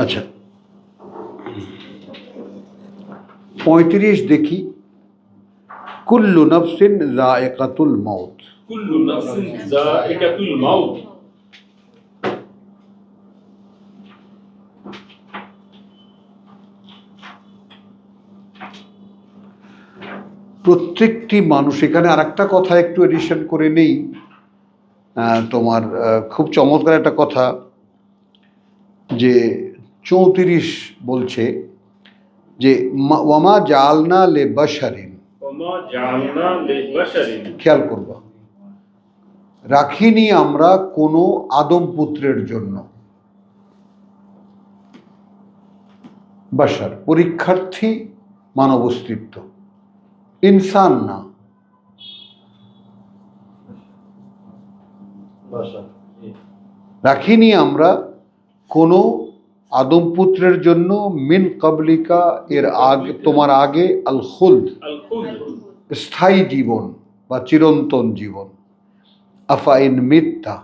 আচ্ছা, 35 দেখি। কুল্লু নফসিন যায়কাতুল মাউত। কুল্লু নাফসিন যায়কাতুল মাউত। প্রত্যেকটি মানুষ, এখানে আরেকটা কথা একটু এডিশন করে নেই, তোমার খুব চমৎকার একটা কথা, যে 34 বলছে যে ওয়ামা জাআলনা লিবাশারিন, খেয়াল করবা, রাখিনি আমরা কোনো আদম পুত্রের জন্য, বাশার পরীক্ষার্থী, মানব অস্তিত্ব, ইনসান না, রাখিনি আমরা কোনো আদম পুত্রের জন্য মিন কাবলিকা, এর আগে, তোমার আগে, আল খুলদ, স্থায়ী জীবন বা চিরন্তন জীবন, আফা ইন মিত্তা,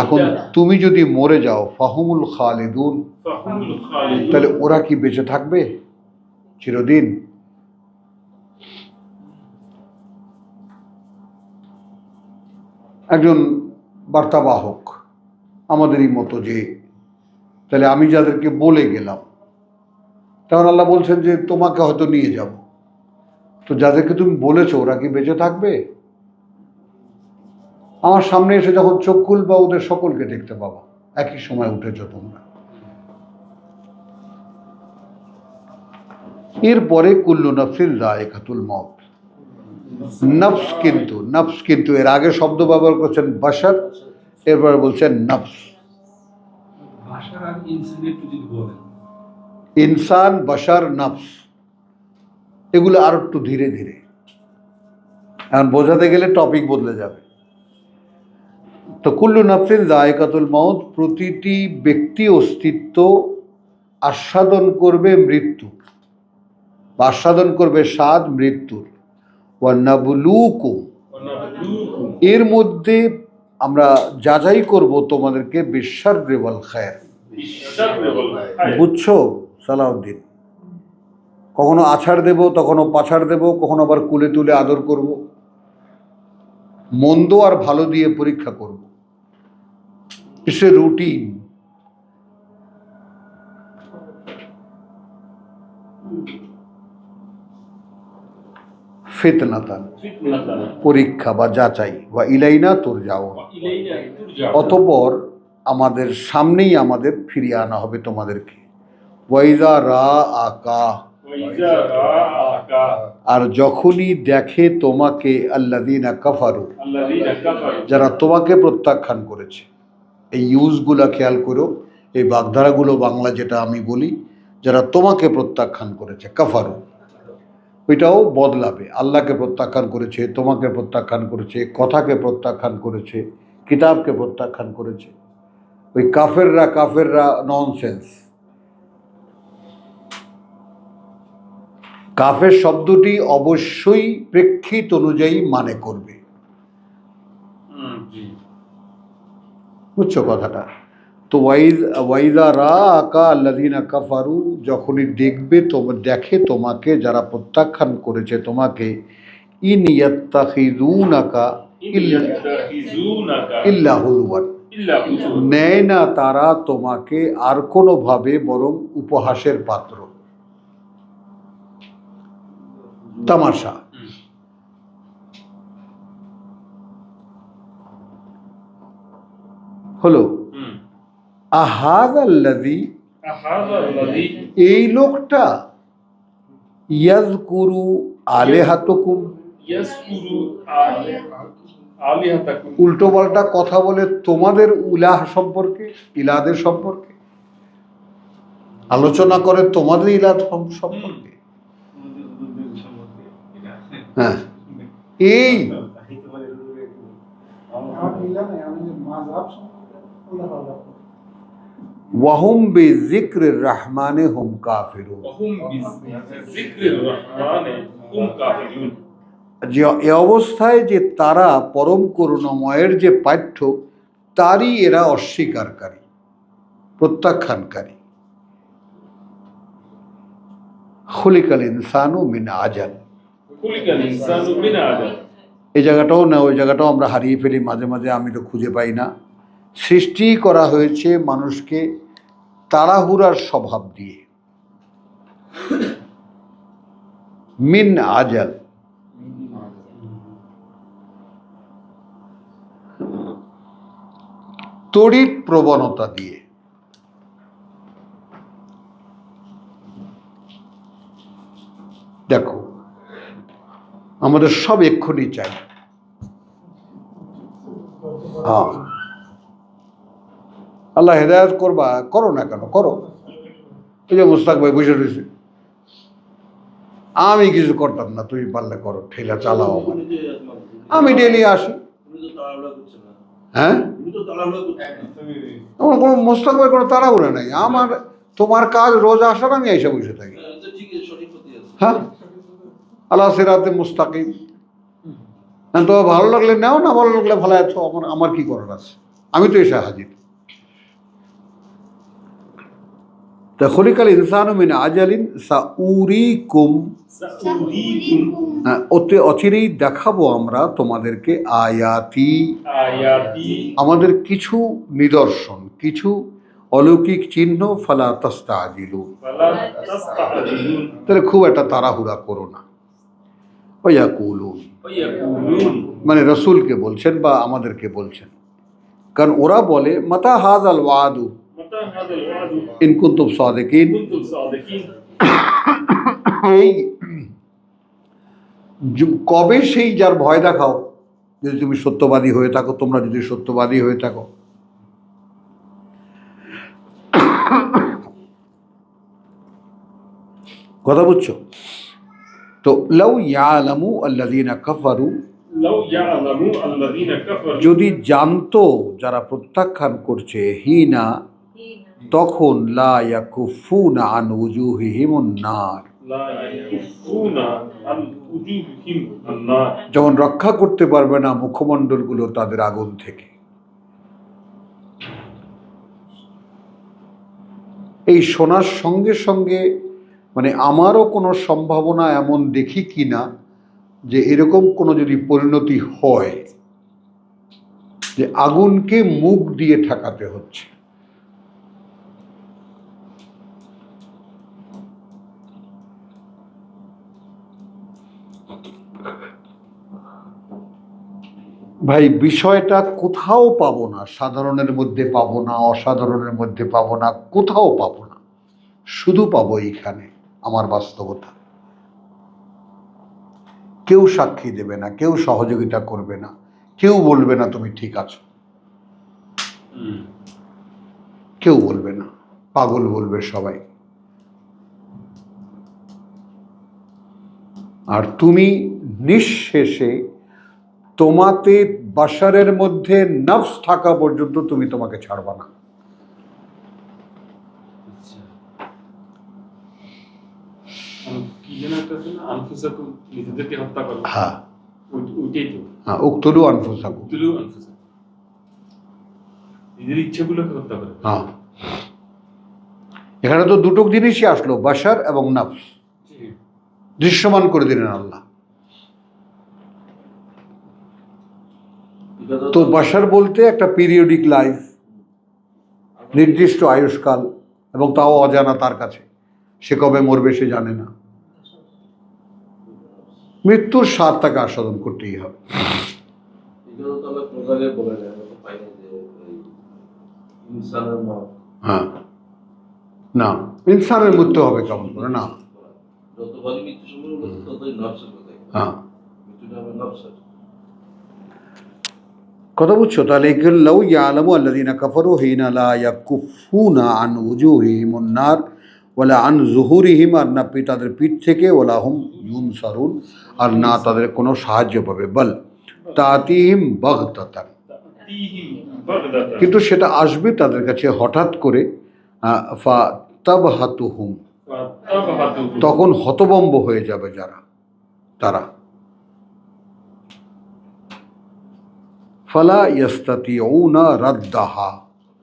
এখন তুমি যদি মরে যাও, ফাহুমুল খালিদুন, তাহলে ওরা কি বেঁচে থাকবে চিরদিন? একজন বার্তাবাহক আমাদেরই মতো, যে তাহলে আমি যাদেরকে বলে গেলাম, তখন আল্লাহ বলছেন যে তোমাকে হয়তো নিয়ে যাব, তো যাদেরকে তুমি বলেছো ওরা কি বেঁচে থাকবে? আমার সামনে এসে যখন চোখ খুলবা, ওদের সকলকে দেখতে পাবা, একই সময় উঠেছ তোমরা। এরপরে কুল্লু নফসিন যায়কাতুল মাউত, নফস কিন্তু এর আগে শব্দ ব্যবহার করছেন বাশার, এরপরে বলছেন নফস। ইনসান, বাশার, নফস, এগুলো আর একটু ধীরে ধীরে, এখন বোঝাতে গেলে টপিক বদলে যাবে। তো কুল্লু নফসিন যায়কাতুল মাউত, প্রতিটি ব্যক্তি অস্তিত্ব আস্বাদন করবে মৃত্যু, বা আস্বাদন করবে স্বাদ মৃত্যুর। ওয়া নাবলুকুম, এর মধ্যে আমরা যাচাই করব তোমাদেরকে, বিশাররি ওয়াল খায়র, বুঝছো সালাউদ্দিন? কখনো আছাড় দেব, কখনো পাছাড় দেব, কখনো আবার কুলে তুলে আদর করব, মন্দ আর ভালো দিয়ে পরীক্ষা করব, ইটস এ রুটিন। ফিতনাতান, পরীক্ষা বা যাচাই, বা ইলাইনা তুরজাউন, অতঃপর আমাদের সামনেই আমাদের ফিরিয়ে আনা হবে তোমাদেরকে। ওয়াইজা রা আকা, আর যখনই দেখে তোমাকে, আল্লাযীনা কাফারু, যারা তোমাকে প্রত্যাখ্যান করেছে। এই ইউজগুলা খেয়াল করো, এই বাগধারাগুলো বাংলা যেটা আমি বলি, যারা তোমাকে প্রত্যাখ্যান করেছে, কাফারু, ওইটাও বদলাবে। আল্লাহকে প্রত্যাখ্যান করেছে, তোমাকে প্রত্যাখ্যান করেছে, কথাকে প্রত্যাখ্যান করেছে, কিতাবকে প্রত্যাখ্যান করেছে। ওই কাফেররা ননসেন্স। কাফের শব্দটি অবশ্যই প্রেক্ষিত অনুযায়ী মানে করবে, বুঝছো কথাটা? তো ওয়াইজা রা আকা আল্লাযীনা কাফারু, যখনই দেখে তোমাকে যারা প্রত্যাখ্যান করেছে তোমাকে, ইন ইয়াত্তাখিযুনাকা ইল্লা হুজুওয়ান, নেয় না তারা তোমাকে আর কোনোভাবে, বরং উপহাসের পাত্র, তামাশা। হলো আহাযাল্লাযী, এই লোকটা, ইয়াযকুরু আলিহাতাকুম, উল্টো পাল্টা কথা বলে তোমাদের ইলাহ সম্পর্কে, ইলাদের সম্পর্কে আলোচনা করে, তোমাদের ইলাহ সম্পর্কে। হ্যাঁ, এই ওয়াহুম বিযিকরির রহমানে হুম কাফিরুন, وهم بذكر الرحمن هم كافرون। যে এ অবস্থায় যে তারা পরম করুণাময়ের যে পাঠ্য তারই এরা অস্বীকারী, প্রত্যাখ্যানকারী। খুলিকাল ইনসানু মিন আজাল, خلق الإنسان من عجل। এই জায়গাটাও না, ওই জায়গাটাও আমরা হারিয়ে ফেলি মাঝে মাঝে, আমি তো খুঁজে পাই না। সৃষ্টি করা হয়েছে মানুষকে তাড়াহুড়ার স্বভাব দিয়ে, মিন আজাল, তড়িৎ প্রবণতা দিয়ে। দেখো আমাদের সব এক্ষুনি চাই। হ্যাঁ, আল্লাহ হেদায়েত করবা, করো না কেন, করো। এই যে মুস্তাক ভাই বসে রয়েছে, আমি কিছু করতাম না, তুমি পারলে করো, ঠেলা চালাও আমার। আমি ডেলি আসি। হ্যাঁ, আমার কোনো মুস্তাক ভাই কোনো তাড়াহুড়া নাই। আমার তোমার কাজ রোজ আসার, আমি এসে বসে থাকি। হ্যাঁ, আল্লাহ সিরাতে মুস্তাকিম। তো ভালো লাগলে নাও, না ভালো লাগলে ভালো আছো, আমার কি করার আছে, আমি তো এসে হাজির। তা খলিকাল ইনসানু মিন আজালিন সাউরিকুম, سأريكم অচিরেই দেখাবো আমরা তোমাদেরকে আয়াতি, آياتي আমাদের কিছু নিদর্শন, কিছু অলৌকিক চিহ্ন, ফালা তাস্তাজিলুন, فلا تستعجلون তাহলে খুব একটা তাড়াহুড়া করো না। ওয়াকুলুন, ويقولون মানে রসুলকে বলছেন বা আমাদেরকে বলছেন, কারণ ওরা বলে মাতা হাযাল ওয়াদু متى هذا الوعد ইন কুনতুম সাদিকিন, كنتم صادقين। এই কবে সেই যার ভয় দেখাও, যদি তুমি সত্যবাদী হয়ে থাকো, তোমরা যদি সত্যবাদী হয়ে থাকো। কথা বুঝছো তো? লাউ ইয়ালামু আল্লাযীনা কাফারু, لو يعلم الذين كفروا যদি জানতো যারা প্রত্যাখ্যান করছে, হিনা তখন, লা ইয়াকুফুনা আন উজুহিহিমুন নার, لا يكفون عن وجوههم النار। যখন রক্ষা করতে পারবে না মুখমণ্ডলগুলো তাদের আগুন থেকে। এই শোনার সঙ্গে সঙ্গে মানে আমারও কোনো সম্ভাবনা এমন দেখি কি না যে এরকম কোনো যদি পরিণতি হয় যে আগুনকে মুখ দিয়ে ঠেকাতে হচ্ছে। ভাই বিষয়টা কোথাও পাবো না, সাধারণের মধ্যে পাবো না, অসাধারণের মধ্যে পাবো না, কোথাও পাবো না, শুধু পাবো এইখানে আমার বাস্তবতা। কেউ সাক্ষী দেবে না, কেউ সহযোগিতা করবে না, কেউ বলবে না তুমি ঠিক আছো, কেউ বলবে না, পাগল বলবে সবাই। আর তুমি নিঃশেষে তোমাতে বাশারের মধ্যে নফস থাকা পর্যন্ত তুমি তোমাকে ছাড়বা না। কি যেন একটা আছে না, আনফুসাকুম, নিজেদেরকে হত্যা করো। হ্যাঁ ওইটাই তো, হ্যাঁ, উক্তুলু আনফুসাকুম, তুলু আনফুসাকুম, নিজের ইচ্ছাগুলোকে হত্যা করে। হ্যাঁ, এখানে তো দুটো জিনিসই আসলো, বাশার এবং নফস, দৃশ্যমান করে দিলেন আল্লাহ। তো বাশার বলতে একটা পিরিয়ডিক লাইফ, নির্দিষ্ট আয়ুষ্কাল, এবং তাও অজানা তার কাছে, সে কবে মরবে সে জানে না। মৃত্যুর স্বাদ তাকে আস্বাদন করতেই হবে। হ্যাঁ, না ইনসানের মৃত্যু হবে কেমন করে? না, হ্যাঁ, কথা বুঝছো? তাহলে লাউ ইয়ালামু আল্লাযীনা কাফারু হিনা লা ইয়াকুফুনা আন উজুহিহিমুন নার ওয়ালা আন যুহুরিহিম, আর না তাদের পিঠ থেকে, ওয়ালা হুম ইউনসারুন, আর না তাদের কোনো সাহায্য পাবে। বল তাতিহিম বাগতাতান, তাতিহিম বাগদাতান, কিন্তু সেটা আসবে তাদের কাছে হঠাৎ করে, ফাতাবহাতুহুম, ফাতাবহাতুহুম, তখন হতভম্ব হয়ে যাবে যারা তারা। ফালা ইয়াস্তাতিউনা রাদ্দাহা,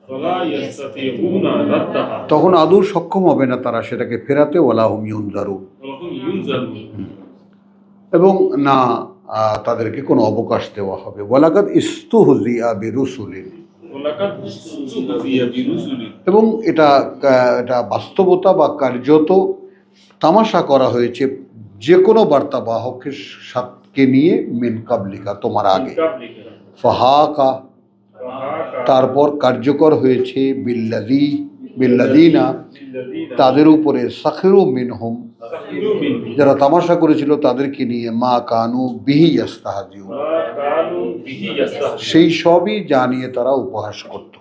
ওয়ালা ইয়াস্তাতিউনা রাদ্দাহা, তখন আদৌ সক্ষম হবে না তারা সেটাকে ফেরাতে। ওয়ালা হুম ইউনজারুন, ওয়ালাহুম ইউনজারুন, এবং না তাদেরকে কোনো অবকাশ দেওয়া হবে। ওয়ালাকাদ ইস্তুহজিয়া বিরুসুলিন, ওয়ালাকাদ ইস্তুহজিয়া বিরুসুলিন, এবং এটা এটা বাস্তবতা বা কার্যত তামাশা করা হয়েছে যে কোনো বার্তাবাহকের সাথে নিয়ে মিন কাবলিকা, তোমার আগে। কাবলিকা, ফাহাকা, ফাহাকা, তারপর কার্যকর হয়েছে বিল্লাদিনা, বিল্লাযীনা তাদের উপরে সাখিরু মিনহুম, সাখিরু মিনহুম, যারা তামাশা করেছিল তাদেরকে নিয়ে, মা কানু বিহি ইয়াস্তাহজিউন, মা কানু বিহি ইয়াস্তাহজিউন, সেই সবই জানিয়ে তারা উপহাস করত।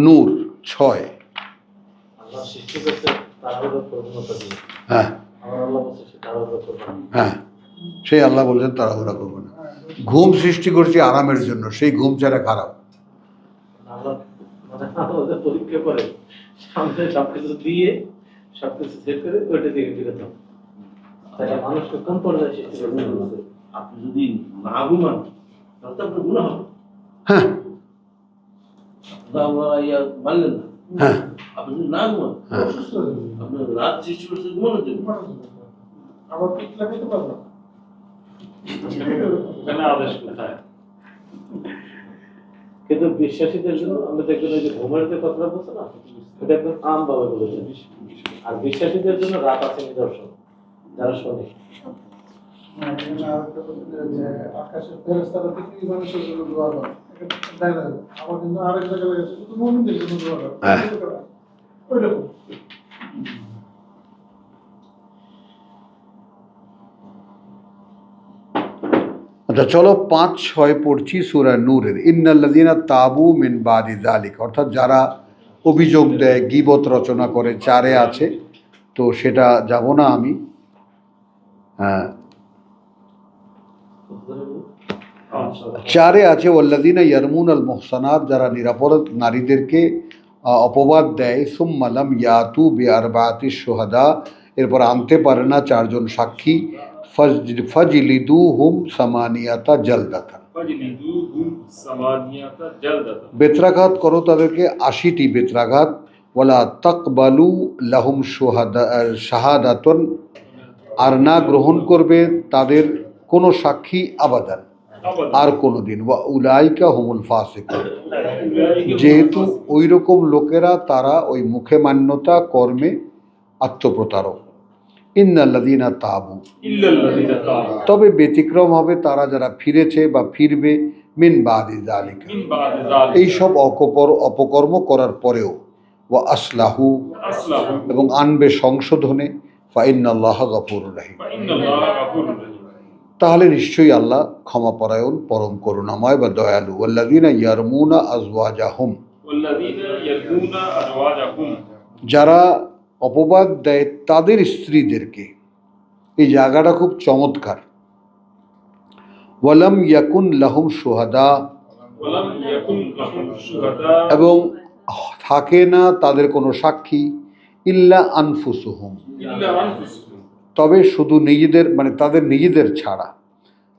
নূর 6। আল্লাহ সৃষ্টি করতে তাড়াহুড়ো প্রবণতা দিয়ে, হ্যাঁ আমার আল্লাহ বলছে সে তাড়াহুড়ো করবে না। হ্যাঁ, সেই আল্লাহ বলছেন তাড়াহুড়া করবো না। ঘুম সৃষ্টি করছি আরামের জন্য, সেই ঘুম ছাড়া খারাপ। আল্লাহ মানে আমাদের পরীক্ষা করে সামনে সবকিছু দিয়ে সবকিছু সেট করে ওইটা দিকে বিরত হবে। তাহলে মানুষকে কোন পর্যায়ে সৃষ্টি করবে? আপনি যদি না ঘুমান তাহলে তো আপনার গুনাহ হবে। হ্যাঁ আমরা ইয়া মানলেন না। হ্যাঁ আপনি যদি না ঘুমান হ্যাঁ। অসুস্থ হয়ে যাবেন। আপনার রাত সৃষ্টি করছে ঘুমানোর জন্য। আবার পিঠ লাগাইতে পারবো না। এখানে আদেশ কোথায়? কিন্তু বিশ্বাসীদের জন্য আমরা দেখবেন ওই যে ঘুমের যে কথাটা বলছে না, এটা একদম আম ভাবে বলেছেন। আর বিশ্বাসীদের জন্য রাত আছে নিদর্শন, যারা শোনে। এখানে আরেকটা কথা যে আকাশের ফেরেশতারা পৃথিবীর মানুষের জন্য দোয়া করে। এটা direct। আবার কিন্তু আরেক জায়গায় লেগেছে শুধু মুমিনদের জন্য দোয়া করে। হ্যাঁ। ওইরকম। আচ্ছা চলো 5-6 পড়ছি সূরা নূরের। ইন্নাল্লাযীনা তাবু মিন বাদি যালিক, অর্থাৎ যারা অভিযোগ দেয়, গীবত রচনা করে, 4-এ আছে, তো সেটা যাব না আমি। হ্যাঁ 4-এ আছে ওয়াল্লাযীনা ইয়ারমুনাল মুহসানাত, যারা নিরাপদ নারীদেরকে অপবাদ দেয়, সুম্মা লাম ইয়াতু বিআরবাতি শুহাদা, এরপর আনতে পারে না 4 জন সাক্ষী, ফাজলিদুহুম সামানিয়াতা জালদাতান, ফাজলিদুহুম সামানিয়াতা জালদাতান, বেত্রাঘাত করো তাদেরকে 80টি বেত্রাঘাত। ওয়ালা তাকবালু লাহুম শাহাদাতুন, আর না গ্রহণ করবে তাদের কোনো সাক্ষী আবাদান, আর কোনো দিন। ওয়া উলাইকা হুমুল ফাসিকুন, যেহেতু ওই রকম লোকেরা, তারা ওই মুখে মান্যতা, কর্মে আত্মপ্রতারক। ইন্নাল্লাযীনা তাবু, ইল্লাল্লাযীনা তাবু, তবে ব্যতিক্রম হবে তারা যারা ফিরেছে বা ফিরবে, মিন বাদি যালিকা, মিন বাদি যালিকা, এই সব অপকর্ম করার পরেও, ওয়া আসলাহু, আসলাহু, এবং আনবে সংশোধনে, ফা ইন্নাল্লাহা গফুরুর রহিম, ফা ইন্নাল্লাহা গাফুরুর রহিম, তাহলে নিশ্চয়ই আল্লাহ ক্ষমাপরায়ণ, পরম করুণাময় বা দয়ালু। ওয়াল্লাযীনা ইয়ারমুনা আজওয়াজাহুম, ওয়াল্লাযীনা ইয়ারমুনা আজওয়াজাহুম, যারা অপবাদ দেয় তাদের স্ত্রীদেরকে, এই জায়গাটা খুব চমৎকার। ওয়ালাম ইয়াকুন লাহুম শুহাদা, ওয়ালাম ইয়াকুন লাহুম শুহাদা, এবং থাকে না তাদের কোনো সাক্ষী, ইল্লা আনফুসুহুম, ইল্লা আনফুসুহুম, তবে শুধু নিজেদের, মানে তাদের নিজেদের ছাড়া।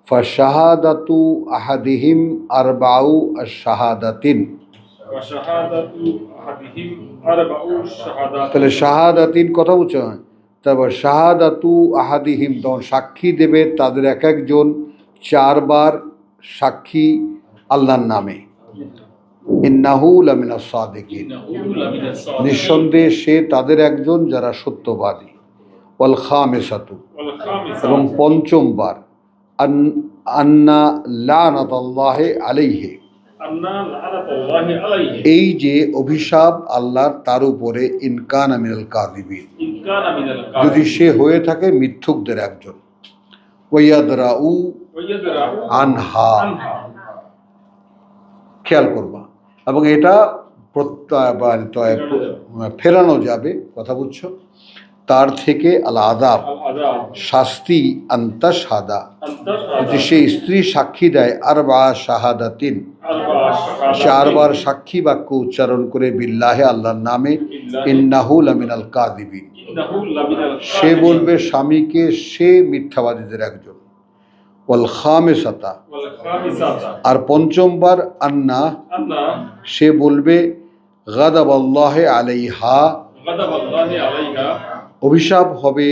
ফাশাহাদাতু আহাদিহিম আরবাউ আশ-শাহাদাতিন, ওয়া শাহাদাতু আহাদিহিম আরবাউ শাহাদাত, তাহলে শাহাদাতিন কথা বুঝছো? তারপর শাহাদাতু আহাদিহিম, তখন সাক্ষী দেবে তাদের এক একজন 4 বার সাক্ষী আল্লাহর নামে। ইন্নাহু লামিনাস সাদিকিন, ইন্নাহু লামিনাস সাদিকিন, নিঃসন্দেহে সে তাদের একজন যারা সত্যবাদী। ওয়াল খামিসাতু, ওয়াল খামিসা, এবং 5ম বার, আন্না লানাতাল্লাহি আলাইহি, আন্না লানাতুল্লাহি আলাইহি, এই যে অভিশাপ আল্লাহর তার উপরে, ইনকানা মিনাল কাযিবিন, ইন কানা মিনাল যদি কাযিবিন, সে হয়ে থাকে মিথ্যুকদের একজন। ওয়াইয়াদরাউ ওয়া ইয়াদরাউ আনহা, আনহা, খেয়াল করবা, এবং এটা ফেরানো যাবে, কথা বুঝছো? তার থেকে আল আযাব আযাব শাস্তি আন্তাশহাদা আন্তাশহাদা যে সে স্ত্রী সাক্ষী দেয় আরবা শাহাদাতিন আরবা শাহাদাতিন চারবার সাক্ষী বাক্য উচ্চারণ করে বিল্লাহে আল্লাহর নামে ইন্নাহু লামিনাল কাযিবিন ইন্নাহু লামিনাল সে বলবে স্বামীকে সে মিথ্যাবাদীদের একজন। ওয়াল খামিসাতা ওয়াল খামিসাতা আর পঞ্চমবার আন্না আন্না সে বলবে গাদাবাল্লাহি আলাইহা গাদাবাল্লাহি আলাইহা অভিশাপ হবে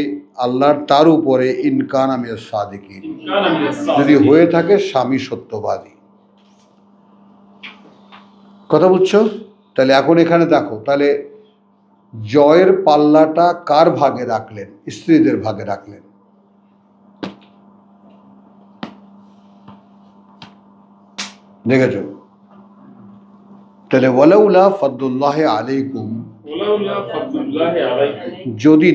আল্লাহর তার উপরে ইনকানা মিনাস সাদিকিন ইন কানা মিনাস যদি সাদিকিন হয়ে থাকে স্বামী সত্যবাদী। কথা বুঝছো? তাহলে এখন এখানে দেখো, তাহলে জয়ের পাল্লাটা কার ভাগে রাখলেন? স্ত্রীদের ভাগে রাখলেন। দেখেছ? তাহলে ওয়ালাউলা ফাদলুল্লাহ আলাইকুম ওয়ালাউলা ফাদলুল্লাহি আলাইকুম যদি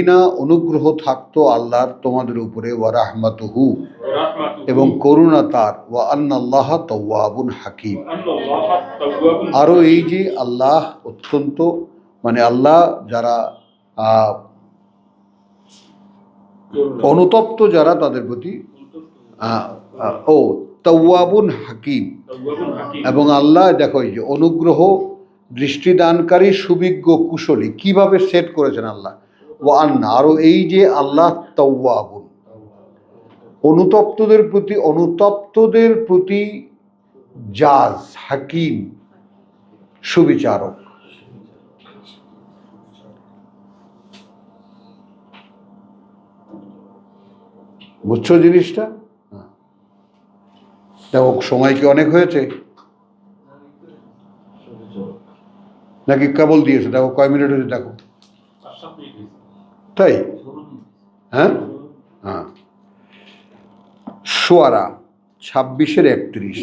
না অনুগ্রহ থাকতো আল্লাহর তোমাদের উপরে ওয়া রাহমাতুহু ওয়া রাহমাতুহু এবং করুণা তার ওয়া আন্নাল্লাহ তাওয়াবুন হাকিম। আন্নাল্লাহা তাওয়াবুন আরও এই যে আল্লাহ অত্যন্ত মানে আল্লাহ যারা অনুতপ্ত যারা তাদের প্রতি ও তাওয়াবুন হাকিম তাওয়াবুন হাকিম এবং আল্লাহ দেখো এই যে অনুগ্রহ দৃষ্টিদানকারী সুবিজ্ঞ কুশলী কিভাবে সেট করেছেন আল্লাহ। ও আন্না আরও এই যে আল্লাহ তাওয়াবুন অনুতপ্তদের প্রতি জাজ হাকিম সুবিচারক। বুঝছো জিনিসটা? দেখো সময় কি অনেক হয়েছে নাকি কেবল দিয়েছে? দেখো কয় মিনিট হয়েছে দেখো। 7 মিনিট তাই? হ্যাঁ হ্যাঁ। শুআরা 26-31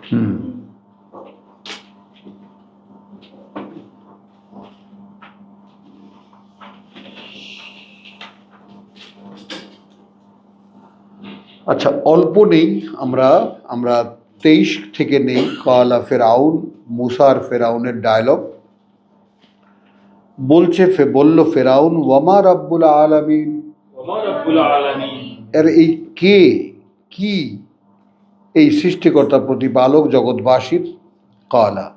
হুম। আচ্ছা অল্প নেই, আমরা 23 থেকে নেই। কালা ফেরাউন, মুসা আর ফেরাউনের ডায়লগ বলল ফেরাউন ওয়ামা রাব্বুল আলামিন, ওয়া রাব্বুল আলামিন এর এই কে কি এই সৃষ্টিকর্তা প্রতিপালক জগৎবাসীর? কালা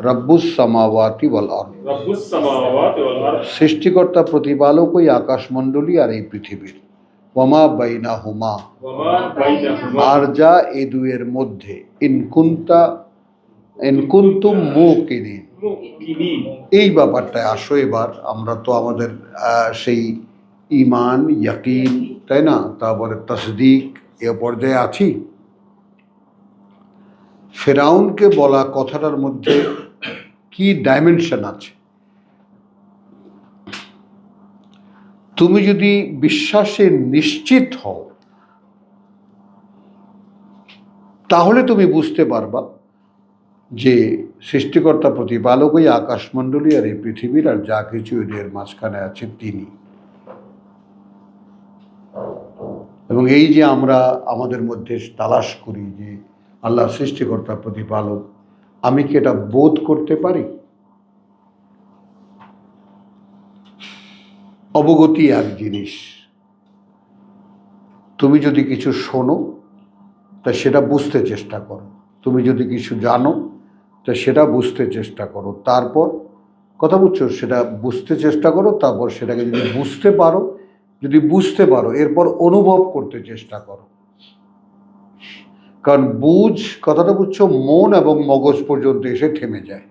রব্বুস সামাওয়াতি ওয়াল আরদ, রব্বুস সামাওয়াতি ওয়াল আরদ সৃষ্টিকর্তা প্রতিপালক ওই আকাশমণ্ডলী আর এই পৃথিবীর। ওয়ামা বাইনাহুমা ওয়া বাইনাহুমা আর যা এ দুয়ের মধ্যে। ইনকুন্তুম মুকিনিন, মুকিনিন এই ব্যাপারটায় আসো এবার। আমরা তো আমাদের সেই ঈমান ইয়াকিন তাই না, তারপরে তাসদিক এ পর্যায়ে আছি। ফেরাউনকে বলা কথাটার মধ্যে কি ডাইমেনশন আছে? তুমি যদি বিশ্বাসে নিশ্চিত হও তাহলে তুমি বুঝতে পারবা যে সৃষ্টিকর্তা প্রতিপালক ওই আকাশমণ্ডলী আর এই পৃথিবীর আর যা কিছু এদের মাঝখানে আছে তিনি। এবং এই যে আমরা আমাদের মধ্যে তালাশ করি যে আল্লাহ সৃষ্টিকর্তা প্রতিপালক, আমি কি এটা বোধ করতে পারি? অবগতি এক জিনিস, তুমি যদি কিছু শোনো তা সেটা বুঝতে চেষ্টা করো, তুমি যদি কিছু জানো তা সেটা বুঝতে চেষ্টা করো, তারপর কথা বুঝছো সেটা বুঝতে চেষ্টা করো, তারপর সেটাকে যদি বুঝতে পারো এরপর অনুভব করতে চেষ্টা করো। কারণ কথাটা বুঝছো মন এবং মগজ পর্যন্ত এসে থেমে যায়।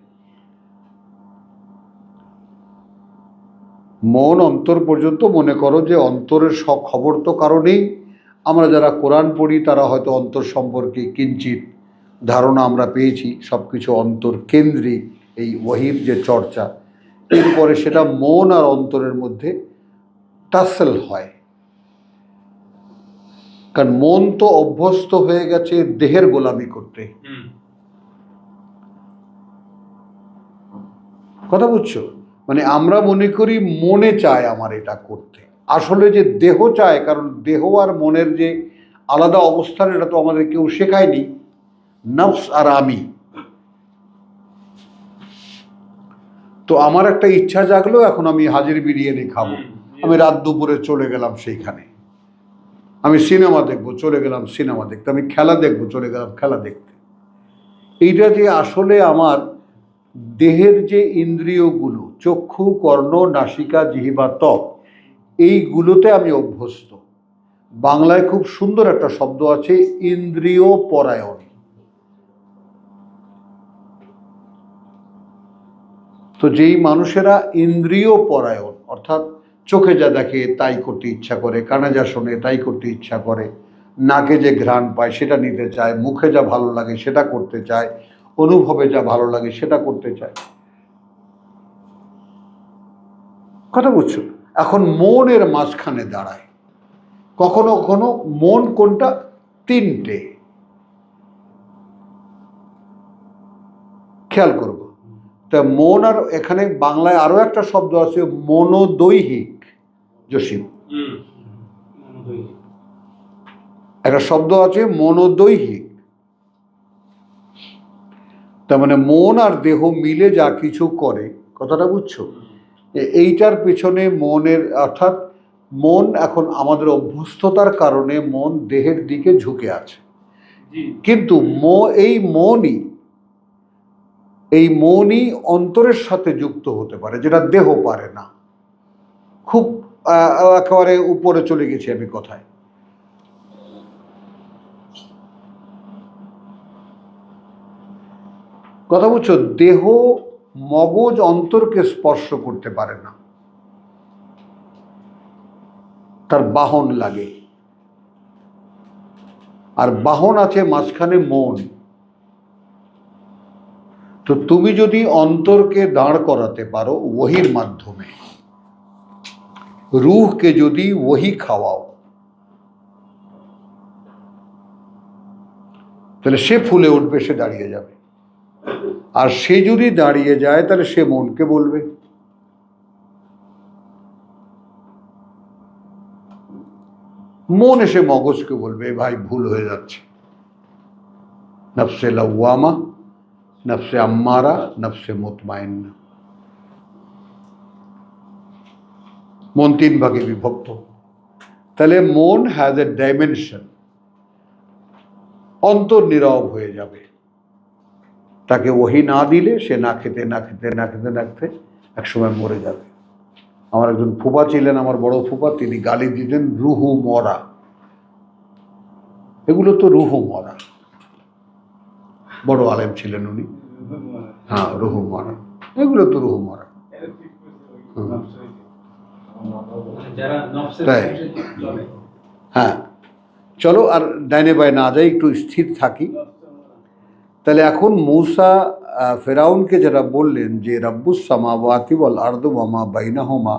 মন অন্তর পর্যন্ত, মনে করো যে অন্তরের সব খবর তো কারণেই আমরা যারা কোরআন পড়ি তারা হয়তো অন্তর সম্পর্কে কিঞ্চিত ধারণা আমরা পেয়েছি। সব কিছু অন্তর কেন্দ্রিক এই ওয়াহির যে চর্চা, এরপরে সেটা মন আর অন্তরের মধ্যে টাসেল হয়। কারণ মন তো অভ্যস্ত হয়ে গেছে দেহের গোলামি করতে। কথা বুঝছো? মানে আমরা মনে করি মনে চায় আমার এটা করতে, আসলে যে দেহ চায়, কারণ দেহ আর মনের যে আলাদা অবস্থান এটা তো আমাদের কেউ শেখায়নি। নফস আর আমি, তো আমার একটা ইচ্ছা জাগলো, এখন আমি হাজির বিরিয়ানি খাবো, আমি রাত দুপুরে চলে গেলাম সেইখানে, আমি সিনেমা দেখবো, চলে গেলাম সিনেমা দেখতে, আমি খেলা দেখবো, চলে গেলাম খেলা দেখতে। এইটা যে আসলে আমার দেহের যে ইন্দ্রিয়গুলো, চক্ষু, কর্ণ, নাসিকা, জিহ্বা, ত্বক, এইগুলোতে আমি অভ্যস্ত। বাংলায় খুব সুন্দর একটা শব্দ আছে, ইন্দ্রিয় পরায়ণ। তো যেই মানুষেরা ইন্দ্রিয় পরায়ণ, অর্থাৎ চোখে যা দেখে তাই করতে ইচ্ছা করে, কানে যা শোনে তাই করতে ইচ্ছা করে, নাকে যে ঘ্রাণ পায় সেটা নিতে চায়, মুখে যা ভালো লাগে সেটা করতে চায়, অনুভবে যা ভালো লাগে সেটা করতে চায়। কথা বুঝছো? এখন মনের মাঝখানে দাঁড়ায়, কখনো কখনো মন কোনটা, তিনটে, খেয়াল করব। তা মন, আর এখানে বাংলায় আরো একটা শব্দ আছে মনোদৈহিক। জসিম, একটা শব্দ আছে মনোদৈহিক, তার মানে মন আর দেহ মিলে যা কিছু করে, কথাটা বুঝছো? এইটার পেছনে মনের, অর্থাৎ মন এখন আমাদের অভ্যস্ততার কারণে মন দেহের দিকে ঝুঁকে আছে, কিন্তু এই মনই অন্তরের সাথে যুক্ত হতে পারে, যেটা দেহ পারে না। খুব একেবারে উপরে চলে গেছি আমি কথায়। কথা বুঝছো? দেহ, মগজ অন্তরকে স্পর্শ করতে পারে না, তার বাহন লাগে, আর বাহন আছে মাঝখানে মন। তো তুমি যদি অন্তরকে দাঁড় করাতে পারো ওহির মাধ্যমে, রূহকে যদি ওহি খাওয়াও, তাহলে সে ফুলে উঠবে, সে দাঁড়িয়ে যাবে। আর সে যদি দাঁড়িয়ে যায় তাহলে সে মনকে বলবে, মন এসে মগজকে বলবে ভাই ভুল হয়ে যাচ্ছে, নফসে লাওয়ামা, নফসে আম্মারা, নফসে মুতমাইন্না। মন তিন ভাগে বিভক্ত। তাহলে মন হ্যাজ এ ডাইমেনশন, অন্তর নীরব হয়ে যাবে, তাকে ওহি না দিলে সে না খেতে না খেতে না খেতে না খেতে একসময় মরে যাবে। আমার একজন ফুপা ছিলেন, আমার বড় ফুপা, তিনি গালি দিতেন রুহু মরা। এগুলো তো রুহু মরা, বড় আলেম ছিলেন উনি। হ্যাঁ, রুহু মরা, এগুলো তো রুহু মরা। তাই হ্যাঁ, চলো আর ডাইনে বাই না যাই, একটু স্থির থাকি। তাহলে এখন মূসা ফেরাউনকে যেটা বললেন যে রাব্বুস সামাওয়াতি ওয়াল আরদু ওয়া মা বাইনাহুমা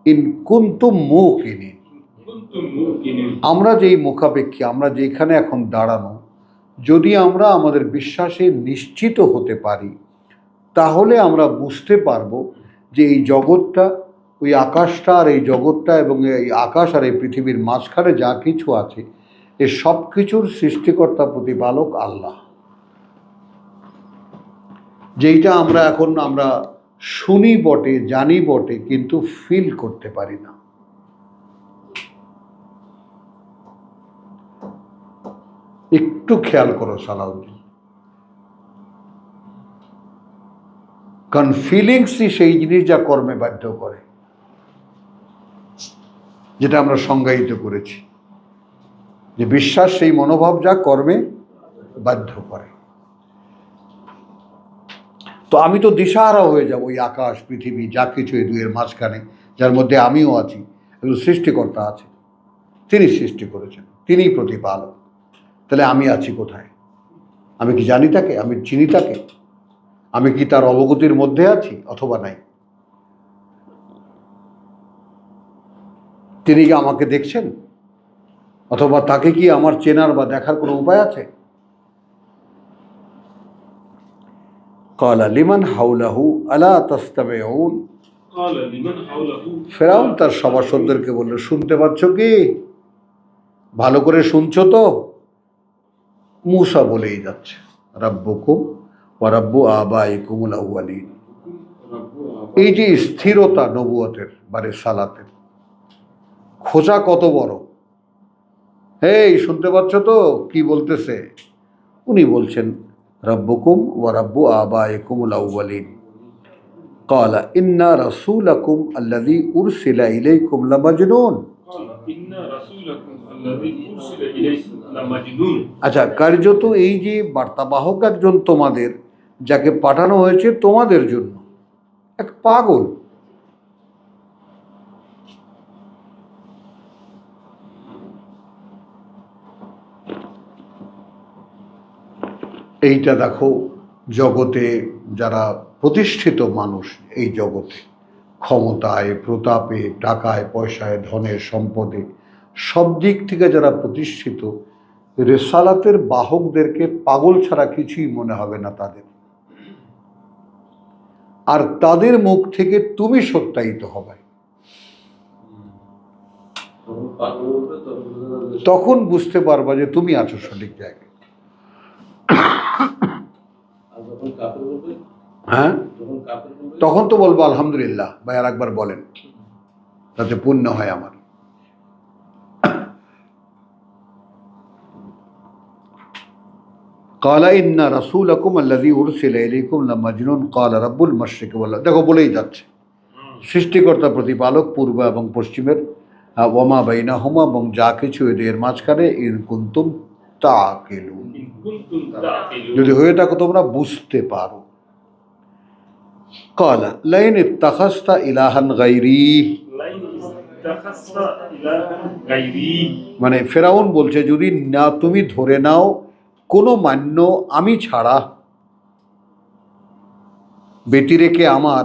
ইন কুনতুম মুকিনিন, আমরা যেই মুখাপেক্ষী, আমরা যেখানে এখন দাঁড়ানো, যদি আমরা আমাদের বিশ্বাসে নিশ্চিত হতে পারি, তাহলে আমরা বুঝতে পারবো যে এই জগৎটা, ওই আকাশটা আর এই জগৎটা, এবং এই আকাশ আর এই পৃথিবীর মাঝখানে যা কিছু আছে, এ সব কিছুর সৃষ্টিকর্তা প্রতিপালক আল্লাহ। যেইটা আমরা এখন আমরা শুনি বটে, জানি বটে, কিন্তু ফিল করতে পারি না। একটু খেয়াল করো সালাউদ্দিন, কারণ ফিলিংসই সেই জিনিস যা কর্মে বাধ্য করে, যেটা আমরা সংজ্ঞায়িত করেছি যে বিশ্বাস সেই মনোভাব যা কর্মে বাধ্য করে। তো আমি তো দিশাহারা হয়ে যাব, ওই আকাশ পৃথিবী যা কিছু এই দুইয়ের মাঝখানে, যার মধ্যে আমিও আছি, একজন সৃষ্টিকর্তা আছে, তিনি সৃষ্টি করেছেন, তিনিই প্রতিপালক। তাহলে আমি আছি কোথায়? আমি কি জানি তাকে? আমি চিনি তাকে? আমি কি তার অবগতির মধ্যে আছি অথবা নাই? তিনি কি আমাকে দেখছেন, অথবা তাকে কি আমার চেনার বা দেখার কোনো উপায় আছে? ক্বালা লিমান হাওলাহু আলা তাসতামিউন, قال لمن حوله ফেরাউন তার সভাসদদেরকে বলল, শুনতে পাচ্ছ কি? ভালো করে শুনছো তো? মূসা বলেই যাচ্ছে, রাব্বুকুম ওয়া রাব্বু আবাইকুমুল আউয়ালিন। এই যে স্থিরতা নবুয়তের বা রিসালাতের, খোঁজা কত বড়! এই শুনতে পাচ্ছ তো কি বলতেছে? উনি বলছেন, রাব্বুকুম ওয়া রাব্বু আবাইকুমুল আউয়ালিন ক্বালা ইন্না রাসূলাকুম আল্লাযী উরসিলা ইলাইকুম লামাজনুন। قال إن رسولكم الذي أرسل إليكم لمجنون। আচ্ছা, কার্যত এই যে বার্তাবাহক একজন তোমাদের, যাকে পাঠানো হয়েছে তোমাদের জন্য, এক পাগল। এইটা দেখো, জগতে যারা প্রতিষ্ঠিত মানুষ, এই জগতে ক্ষমতায়, প্রতাপে, টাকায়, পয়সায়, ধনে, সম্পদে, সব দিক থেকে যারা প্রতিষ্ঠিত, রেসালাতের বাহকদেরকে পাগল ছাড়া কিছুই মনে হবে না তাদের। আর তাদের মুখ থেকে তুমি সত্যায়িত হবে। তখন পাগল বলবে, তখন বোঝা যাবে যে তখন বুঝতে পারবা যে তুমি আছো সঠিক জায়গায়। আর যখন কাফের বলবে, হ্যাঁ, যখন কাফের বলবে, তখন তো বলবো আলহামদুলিল্লাহ। ভাই আর একবার বলেন, তাতে পুণ্য হয় আমার। قال إن رسولكم الذي أرسل إليكم لمجنون قال رب المشرق والمغرب। দেখো বলেই যাচ্ছে, সৃষ্টিকর্তা প্রতিপালক পূর্ব এবং পশ্চিমের, ওয়ামা বাইনাহুমা, এবং যা কিছু এদের মাঝখানে, ইন কুনতুম তাকিলুন, إن كنتم تعقلون। যদি হয়ে থাকো তোমরা বুঝতে পারো। قال لئن اتخذت إلها غيري, لئن اتخذت إلها غيري। মানে ফেরাউন বলছে, যদি না তুমি ধরে নাও কোনো মান্য আমি ছাড়া, বেটি রেখে আমার,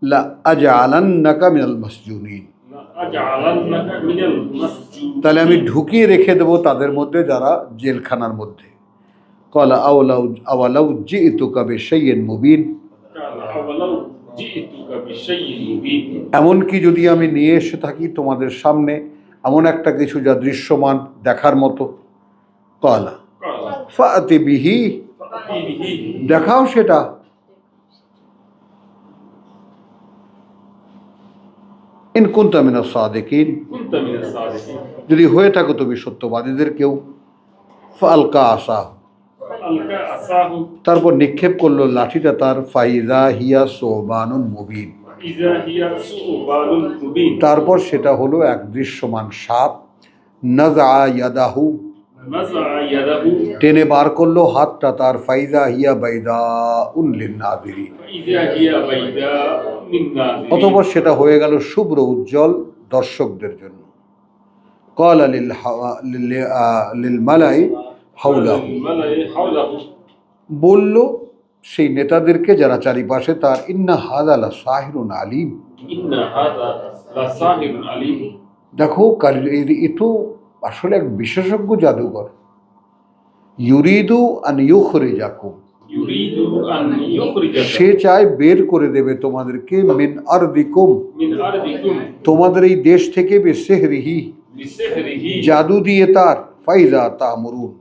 লা আজআলান্নাকা মিনাল মাসজুনিন, لأجعلنك من المسجونين। তাহলে আমি ঢুকিয়ে রেখে দেবো তাদের মধ্যে, যারা জেলখানার মধ্যে। قال أولو جئتك بشيء مبين, قال أولو جئتك بشيء مبين। এমনকি যদি আমি নিয়ে এসে থাকি তোমাদের সামনে এমন একটা কিছু যা দৃশ্যমান দেখার মতো। قال قال فأت به, فأتي به দেখাও সেটা। ইন কুনতা মিনাস সাদিকিন, كنت من الصادقين। যদি হয়ে থাকো তুমি সত্যবাদীদের কেউ। ফালকা আসাহ, فألقى عصاه তারপর নিক্ষেপ করলো লাঠিটা তার, ফাইদা হিয়া সোবানুন মুবিন, إذا هي ثعبان مبين। তারপর সেটা হলো এক দৃশ্যমান সাপ। নাযা ইয়াদাহু, نزع يده টেনে বার করলো হাতটা তার, ফাইদা হিয়া বাইদাউন লিন্নাযিরিন, فإذا هي بيضاء للناظرين। অতঃপর সেটা হয়ে গেল শুভ্র উজ্জ্বল দর্শকদের জন্য। ক্বালা লিল মালাই হাওলাহু, الملأ حوله বলল সেই নেতাদেরকে যারা চারিপাশে তার, ইন্না হাযা লাসাহিরুন আলিম। إن هذا لساحر عليم। দেখো এ তো আসলে এক বিশেষজ্ঞ জাদুঘর। ইউরিদু আন ইউখরিজাকুম, يريد أن يخرجكم সে চায় বের করে দেবে তোমাদেরকে, মিন আরদিকুম, من أرضكم তোমাদের এই দেশ থেকে, বিসিহরিহি, بسحره জাদু দিয়ে তার, ফাইজা তা'মুরুন।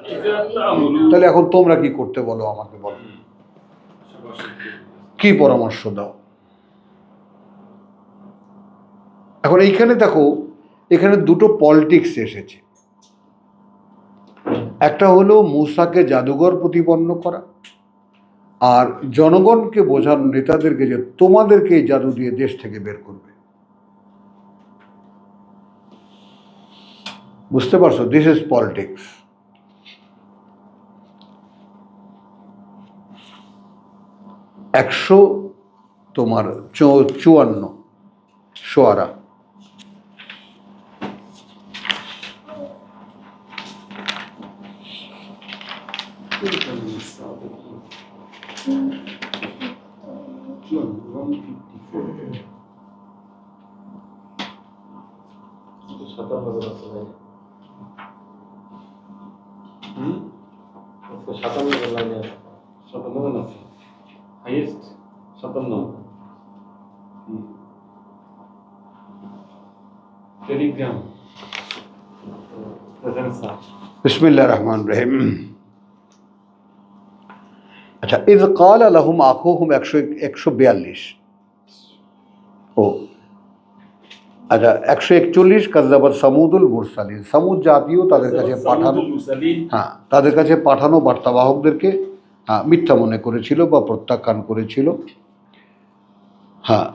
فإذا تأمرون। তাহলে এখন তোমরা কি করতে বলো, আমাকে বলো, কি পরামর্শ দাও। এখন এইখানে দেখো, এখানে দুটো পলিটিক্স এসেছে। একটা হলো মূসাকে জাদুঘর প্রতিপন্ন করা, আর জনগণকে বোঝানো, নেতাদেরকে, যে তোমাদেরকে এই জাদু দিয়ে দেশ থেকে বের করবে। বুঝতে পারছো? This is politics. একশো তোমার 54 শোয়ারা। كنت من الصادقين. 154 57 জন আছে ভাই। হুম? আজকে 57 জন লাইনে আছে। 57 আছে হাইয়েস্ট 57। টেলিগ্রাম স্যার বিসমিল্লাহির রহমানির রহিম। আচ্ছা, ইয ক্বালা লাহুম আখুহুম 142। ও আচ্ছা, 141 কাযযাবাত সামুদুল মুরসালিন। সামুদ জাতীয় তাদের কাছে পাঠানো, হ্যাঁ, তাদের কাছে পাঠানো বার্তাবাহকদেরকে মিথ্যা মনে করেছিল বা প্রত্যাখ্যান করেছিল। হ্যাঁ,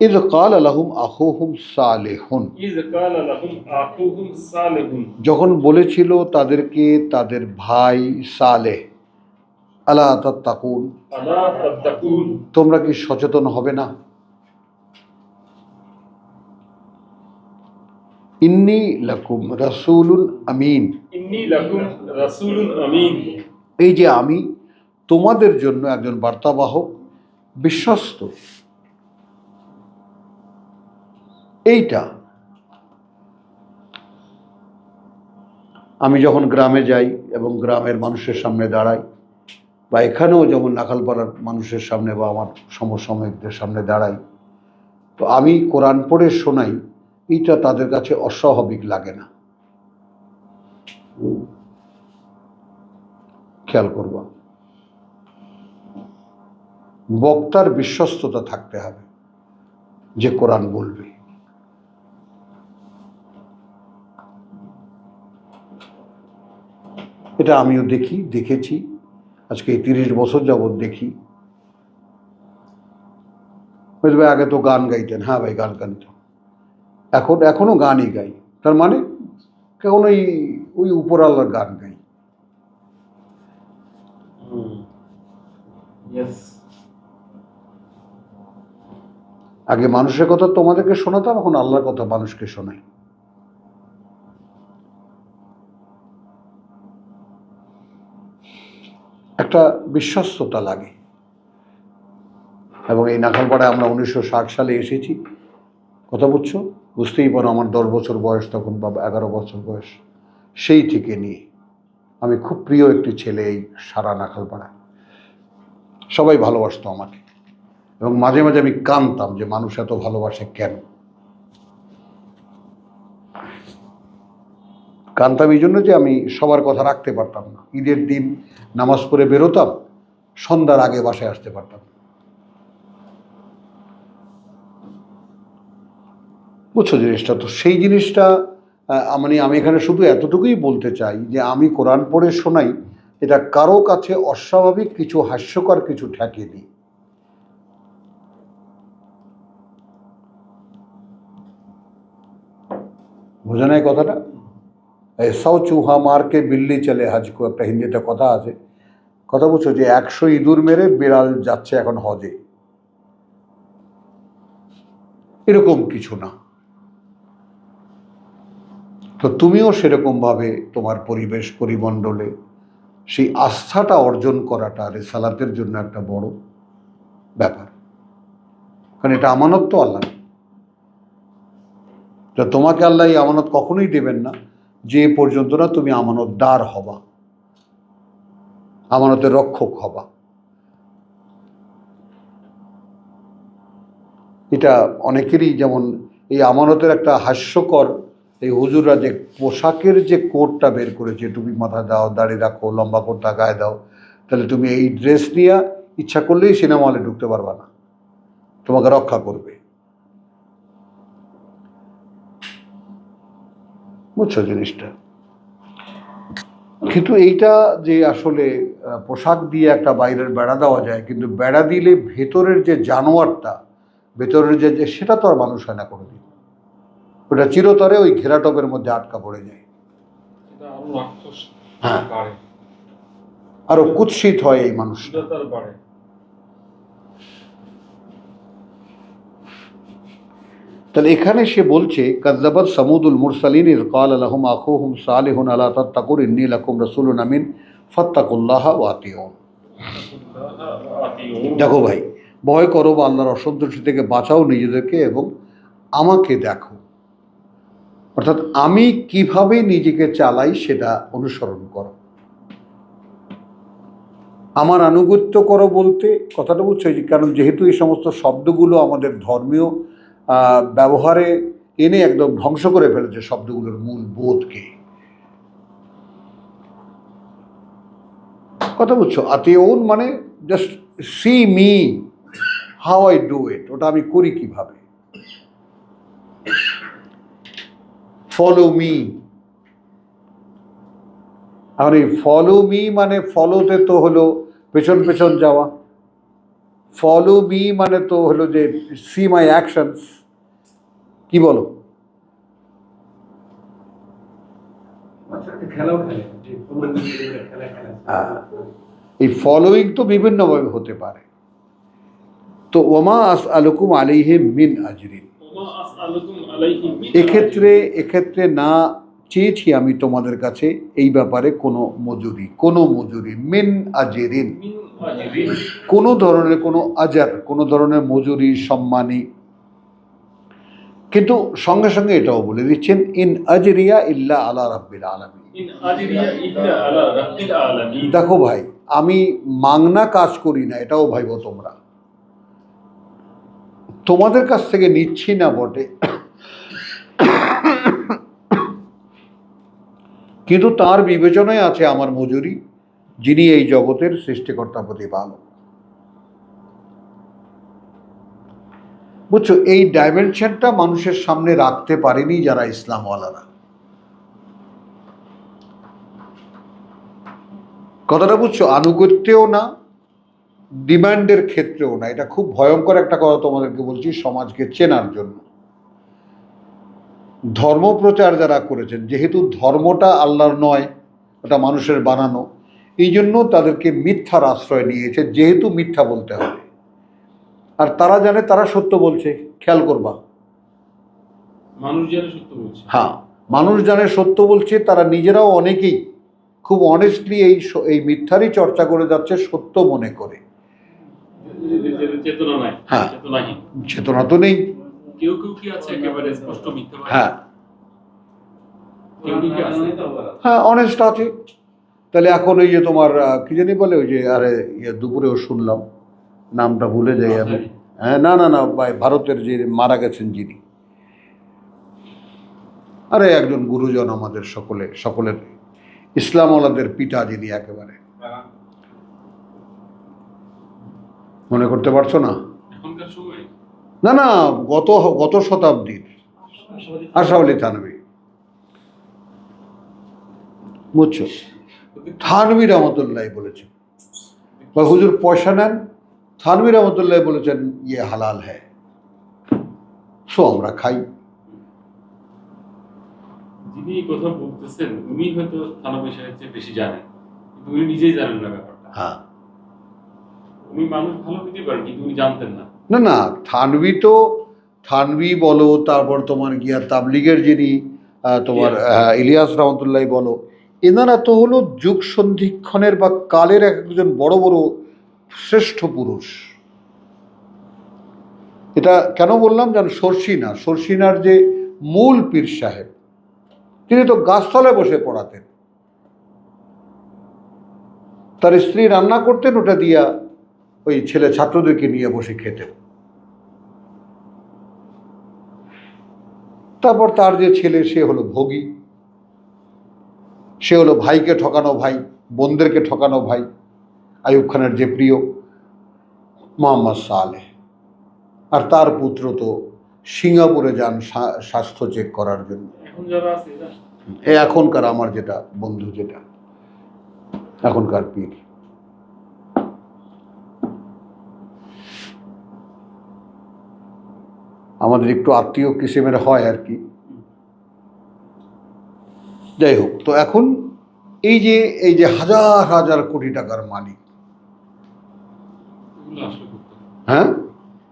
ইয ক্বালা লাহুম আখুহুম সালেহুন, ইয ক্বালা লাহুম আখুহুম সালেহুন, যখন বলেছিল তাদেরকে তাদের ভাই সালেহ, আলা তাত্তাকুন, আলা তাত্তাকুন, তোমরা কি সচেতন হবে না? ইন্নী লাকুম রাসূলুন আমিন, ইন্নী লাকুম রাসূলুন আমিন, এই যে আমি তোমাদের জন্য একজন বার্তাবাহক বিশ্বস্ত। এইটা আমি যখন গ্রামে যাই এবং গ্রামের মানুষের সামনে দাঁড়াই, বা এখানেও যেমন নাখালপাড়ার মানুষের সামনে বা আমার সমসাময়িকদের সামনে দাঁড়াই, তো আমি কোরআন পড়ে শোনাই, এইটা তাদের কাছে অস্বাভাবিক লাগে না। খেয়াল করব, বক্তার বিশ্বস্ততা থাকতে হবে যে কোরআন বলবে। এটা আমিও দেখেছি, আজকে এই 30 বছর যাবৎ দেখি। ভাই আগে তো গান গাইতেন, হ্যাঁ ভাই গান গাইতেন, এখনো গানই গাই। তার মানে কেমন ওই উপর আল্লাহর গান গাই। ইয়েস, আগে মানুষের কথা তোমাদেরকে শোনাতাম, এখন আল্লাহর কথা মানুষকে শোনাই। একটা বিশ্বস্ততা লাগে। এবং এই নাখালপাড়ায় আমরা 1960 সালে এসেছি, কথা বুঝছো, বুঝতেই পারো আমার 10 বছর বয়স তখন, বা 11 বছর বয়স। সেই থেকে নিয়ে আমি খুব প্রিয় একটি ছেলে এই সারা নাখালপাড়ায়, সবাই ভালোবাসতো আমাকে। এবং মাঝে মাঝে আমি কাঁদতাম যে মানুষ এত ভালোবাসে কেন। কাঁদতাম এই জন্য যে আমি সবার কথা রাখতে পারতাম না। ঈদের দিন নামাজ পড়ে বেরোতাম, সন্ধ্যার আগে বাসায় আসতে পারতাম। বুঝছো জিনিসটা? তো সেই জিনিসটা আমি এখানে শুধু এতটুকুই বলতে চাই যে আমি কোরআন পড়ে শোনাই, এটা কারো কাছে অস্বাভাবিক কিছু, হাস্যকর কিছু ঠেকিয়ে দিই। বোঝা নাই কথাটা? এসাও চুহা মারকে বিল্লি চলে হজ কো, একটা হিন্দিতে কথা আছে। কথা বুঝছো, যে 100 ইঁদুর মেরে বিড়াল যাচ্ছে এখন হজে, এরকম কিছু না। তো তুমিও সেরকমভাবে তোমার পরিবেশ পরিমণ্ডলে সেই আস্থাটা অর্জন করাটা রিসালাতের জন্য একটা বড় ব্যাপার। কারণ এটা আমানত তো আল্লাহ। তো তোমাকে আল্লাহ এই আমানত কখনোই দেবেন না যে পর্যন্ত না তুমি আমানতদার হবা, আমানতের রক্ষক হবা। এটা অনেকেরই, যেমন এই আমানতের একটা হাস্যকর, এই হুজুররা যে পোশাকের যে কোডটা বের করেছে, টুপি মাথায় দাও, দাড়ি রাখো, লম্বা কোটটা গায়ে দাও, তাহলে তুমি এই ড্রেস নিয়ে ইচ্ছা করলেই সিনেমা হলে ঢুকতে পারবা না, তোমাকে রক্ষা করবে। বুঝছো জিনিসটা? কিন্তু এইটা যে আসলে পোশাক দিয়ে একটা বাইরের বেড়া দেওয়া যায়, কিন্তু বেড়া দিলে ভেতরের যে জানোয়ারটা, ভেতরের যে সেটা তো আর মানুষ হয় না কোনোদিন। ওটা চিরতরে ওই ঘেরাটপের মধ্যে আটকা পড়ে যায়। এটা আরো রাক্ষস হ্যাঁ, বাড়ে, আরো কুৎসিত হয় এই মানুষটা। উদারতার বাড়ে। তাহলে এখানে সে বলছে, কাযযাবাত সামুদুল মুরসালিন ইয ক্বালা লাহুম আখুহুম সালিহুন আলা তাত্তাকুন ইন্নী লাকুম রাসূলুন আমিন ফাত্তাকুল্লাহা ওয়া আতিউন। দেখো ভাই, ভয় করো বা আল্লাহর অসন্তুষ্টি থেকে বাঁচাও নিজেদেরকে এবং আমাকে দেখো। অর্থাৎ আমি কিভাবে নিজেকে চালাই সেটা অনুসরণ করো। আমার আনুগত্য করো বলতে কথাটা বুঝছো, যে কারণ যেহেতু এই সমস্ত শব্দগুলো আমাদের ধর্মীয় ব্যবহারে এনে একদম ধ্বংস করে ফেলেছে শব্দগুলোর মূল বোধকে। কথা বুঝছো? আতিউন মানে just see me how I do it, ওটা আমি করি কিভাবে। ফলো মি, আর এই ফলো মি মানে ফলোতে তো হলো পেছন পেছন যাওয়া, ফলো মি মানে তো হলো যে সি মাই অ্যাকশনস। কি বলো? খেলাও খেলে, যে তোমরা নিজেদের খেলা খেলা। এই ফলোইং তো বিভিন্নভাবে হতে পারে। তো ওমা আসআলুকুম আলাইহি মিন আজরিন, ওমা আসআলুকুম আলাইহি মিন এক্ষেত্রে না চেয়েছি আমি তোমাদের কাছে এই ব্যাপারে কোনো মজুরি মিন আজরিন, মিন আজরিন, কোনো ধরনের কোনো আজার, কোনো ধরনের মজুরি সম্মানী। কিন্তু সঙ্গে সঙ্গে এটাও বলে দিচ্ছেন ইন আজরিয়া ইল্লা আলা রাব্বিল আলামিন। ইন আজরিয়া ইল্লা আলা রাব্বিল আলামিন। দেখো ভাই, আমি মাংনা কাজ করি না, এটাও ভাইবো তোমরা। তোমাদের কাছ থেকে নিচ্ছি না বটে, কিন্তু তার বিবেচনায় আছে আমার মজুরি, যিনি এই জগতের সৃষ্টিকর্তা প্রতিপালক। বুঝছো, এই ডাইমেনশনটা মানুষের সামনে রাখতে পারেনি যারা ইসলামওয়ালারা। কথাটা বুঝছো? আনুগত্যেও না, ডিমান্ডের ক্ষেত্রেও না। এটা খুব ভয়ঙ্কর একটা কথা তোমাদেরকে বলছি সমাজকে চেনার জন্য। ধর্মপ্রচার যারা করেছেন, যেহেতু ধর্মটা আল্লাহর নয়, ওটা মানুষের বানানো, এই জন্য তাদেরকে মিথ্যার আশ্রয় নিয়েছে, যেহেতু মিথ্যা বলতে হবে। আর তারা জানে তারা সত্য বলছে, খেয়াল করবা। মানুষ জানে সত্য বলছে। হ্যাঁ, মানুষ জানে সত্য বলছে, তারা নিজেরাও অনেকেই খুব অনেস্টলি এই মিথ্যারই চর্চা করে যাচ্ছে সত্য মনে করে। চেতনা নাই, হ্যাঁ। চেতনাহীন। চেতনা তো নেই। কেউ কেউ কি আছে একেবারে স্পষ্ট মিথ্যাবাদী? হ্যাঁ কেউ কেউ কি আছে? হ্যাঁ, অনেস্ট আছে। তাহলে এখন ওই যে তোমার কি জানি বলে, ওই যে আরে দুপুরেও শুনলাম, নামটা ভুলে যাই আমি। হ্যাঁ, না ভাই, ভারতের যে মারা গেছেন যিনি, আরে একজন গুরুজন আমাদের সকলের ইসলামওয়ালাদের পিতা, যিনি একেবারে, মনে করতে পারছো না? এখনকার সময় না গত শতাব্দীর আশরাফ আলী থানভী। বুঝছো, থানভী রহমতুল্লাহ বলেছেন, বা হুজুর পয়সা নেন, থানভী রহমতুল্লাহ বলেছেন ইয়ে হালাল হ্যায়, সো আমরা খাই। যিনি এই কথা বলতেছেন উনি হয়তো থানা বিষয়ের চেয়ে বেশি জানেন, কিন্তু উনি নিজেই জানেন না ব্যাপারটা। হ্যাঁ, উনি মানুষ ভালো দিতে পারেন, কিন্তু উনি জানতেন না। না থানভী বলো, তারপর তোমার গিয়া তাবলিগের যিনি তোমার ইলিয়াস রহমতুল্লাহ বলো, এনারা তো হলো যুগ সন্ধিক্ষণের বা কালের একজন বড় বড় শ্রেষ্ঠ পুরুষ। এটা কেন বললাম জানো? সরসিনার যে মূল পীর সাহেব, তিনি তো গাছতলায় বসে পড়াতেন, তার স্ত্রী রান্না করতেন, ওটা দিয়া ওই ছেলে ছাত্রদেরকে নিয়ে বসে খেতেন। তারপর তার যে ছেলে, সে হলো ভোগী, সে হলো ভাইকে ঠকানো ভাই, বোনদেরকে ঠকানো ভাই, আইয়ুব খানের যে প্রিয় মোহাম্মদ সালেহ। আর তার পুত্র তো সিঙ্গাপুরে যান স্বাস্থ্য চেক করার জন্য। এখন যারা আছে এরা এখনকার আমার যেটা বন্ধু, যেটা এখনকার পীর, আমাদের একটু আত্মীয় কিসিমের হয় আর কি। যাই হোক, তো এখন এই যে হাজার হাজার কোটি টাকার মালিক, এগুলো আসলে করতে হবে। হ্যাঁ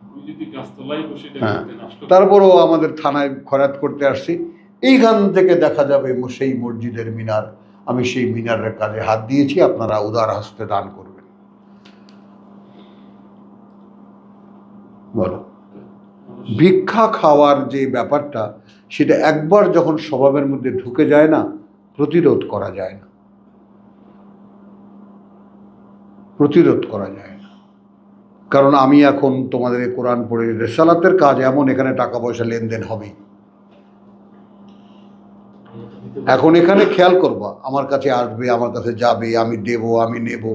উনি যদি গাছতলায় বসে এটা হ্যাঁ, করতেন, আসলে তারপরও আমাদের থানায় খরাত করতে আসছি, এইখান থেকে দেখা যাবে সেই মসজিদের মিনার, আমি সেই মিনারের কাজে হাত দিয়েছি, আপনারা উদার হস্তে দান করবেন। বলো, ভিক্ষা খাওয়ার যে ব্যাপারটা, সেটা একবার যখন স্বভাবের মধ্যে ঢুকে যায় না, প্রতিরোধ করা যায় না। প্রতিরোধ করা যায় না। কারণ আমি এখন তোমাদের এই কোরআন পড়ে, রেসালাতের কাজ এমন, এখানে টাকা পয়সা লেনদেন হবে। এখন এখানে খেয়াল করবা, আমার কাছে আসবে, আমার কাছে যাবে, আমি দেব, আমি নেব।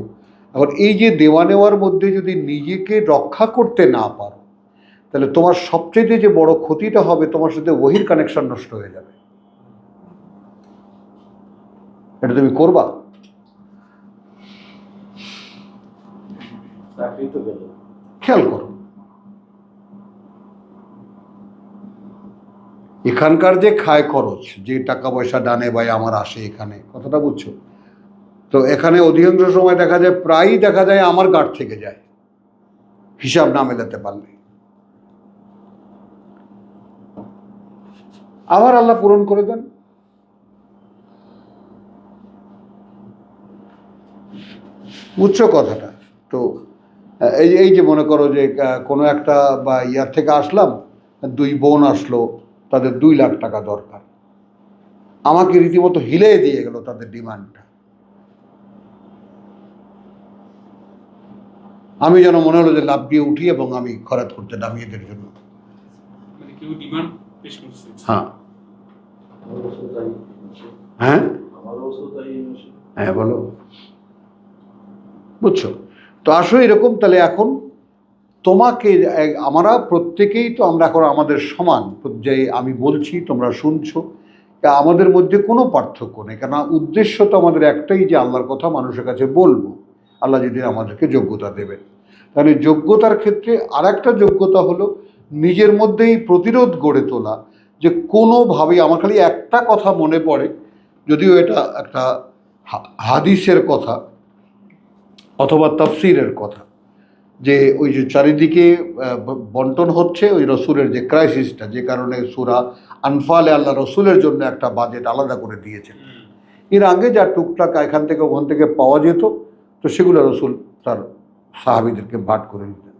এখন এই যে দেওয়া নেওয়ার মধ্যে যদি নিজেকে রক্ষা করতে না পারো, তাহলে তোমার সবচেয়ে যে বড় ক্ষতিটা হবে, তোমার সাথে ওহির কানেকশন নষ্ট হয়ে যাবে। এটা তুমি করবা? চাকরি তো গেল। খেয়াল করো, এখানকার যে খায় খরচ, যে টাকা পয়সা ডানে বাই আমার আসে এখানে, কথাটা বুঝছো তো? এখানে অধিকাংশ সময় দেখা যায়, প্রায়ই দেখা যায় আমার গার্ড থেকে যায়, হিসাব না মেলাতে পারলে। আবার আল্লাহ পূরণ করে দেন। বুঝছো কথাটা তো? এই যে মনে করো যে কোনো একটা বা ইয়ার থেকে আসলাম, 2 বোন আসলো, তাদের 2 লাখ টাকা দরকার, আমাকে রীতিমতো হিলে দিয়ে গেল তাদের ডিমান্ডটা। আমি যেন মনে হলো যে লাভ দিয়ে উঠি এবং আমি খরচ করতে নামি এদের জন্য। মানে কেউ ডিমান্ড পেশ করছে। হ্যাঁ আমার অবস্থা তাই। হ্যাঁ আমার অবস্থা তাই। হ্যাঁ বলো, বুঝছো তো? আসলে এরকম। তাহলে এখন তোমাকে, আমরা প্রত্যেকেই তো, আমরা এখন আমাদের সমান পর্যায়ে, আমি বলছি তোমরা শুনছো, তা আমাদের মধ্যে কোনো পার্থক্য নেই। কেন উদ্দেশ্য তো আমাদের একটাই, যে আল্লাহর কথা মানুষের কাছে বলবো, আল্লাহ যদি আমাদেরকে যোগ্যতা দেবেন। তাহলে যোগ্যতার ক্ষেত্রে আর একটা যোগ্যতা হলো নিজের মধ্যেই প্রতিরোধ গড়ে তোলা, যে কোনোভাবেই, আমার খালি একটা কথা মনে পড়ে, যদিও এটা একটা হাদিসের কথা অথবা তাফসীরের কথা, যে ওই যে চারিদিকে বন্টন হচ্ছে, ওই রসুলের যে ক্রাইসিসটা, যে কারণে সূরা আনফালে আল্লাহ রসুলের জন্য একটা বাজেট আলাদা করে দিয়েছেন। এর আগে যা টুকটাক এখান থেকে ওখান থেকে পাওয়া যেত, তো সেগুলো রসুল তার সাহাবীদেরকে ভাগ করে দিতেন।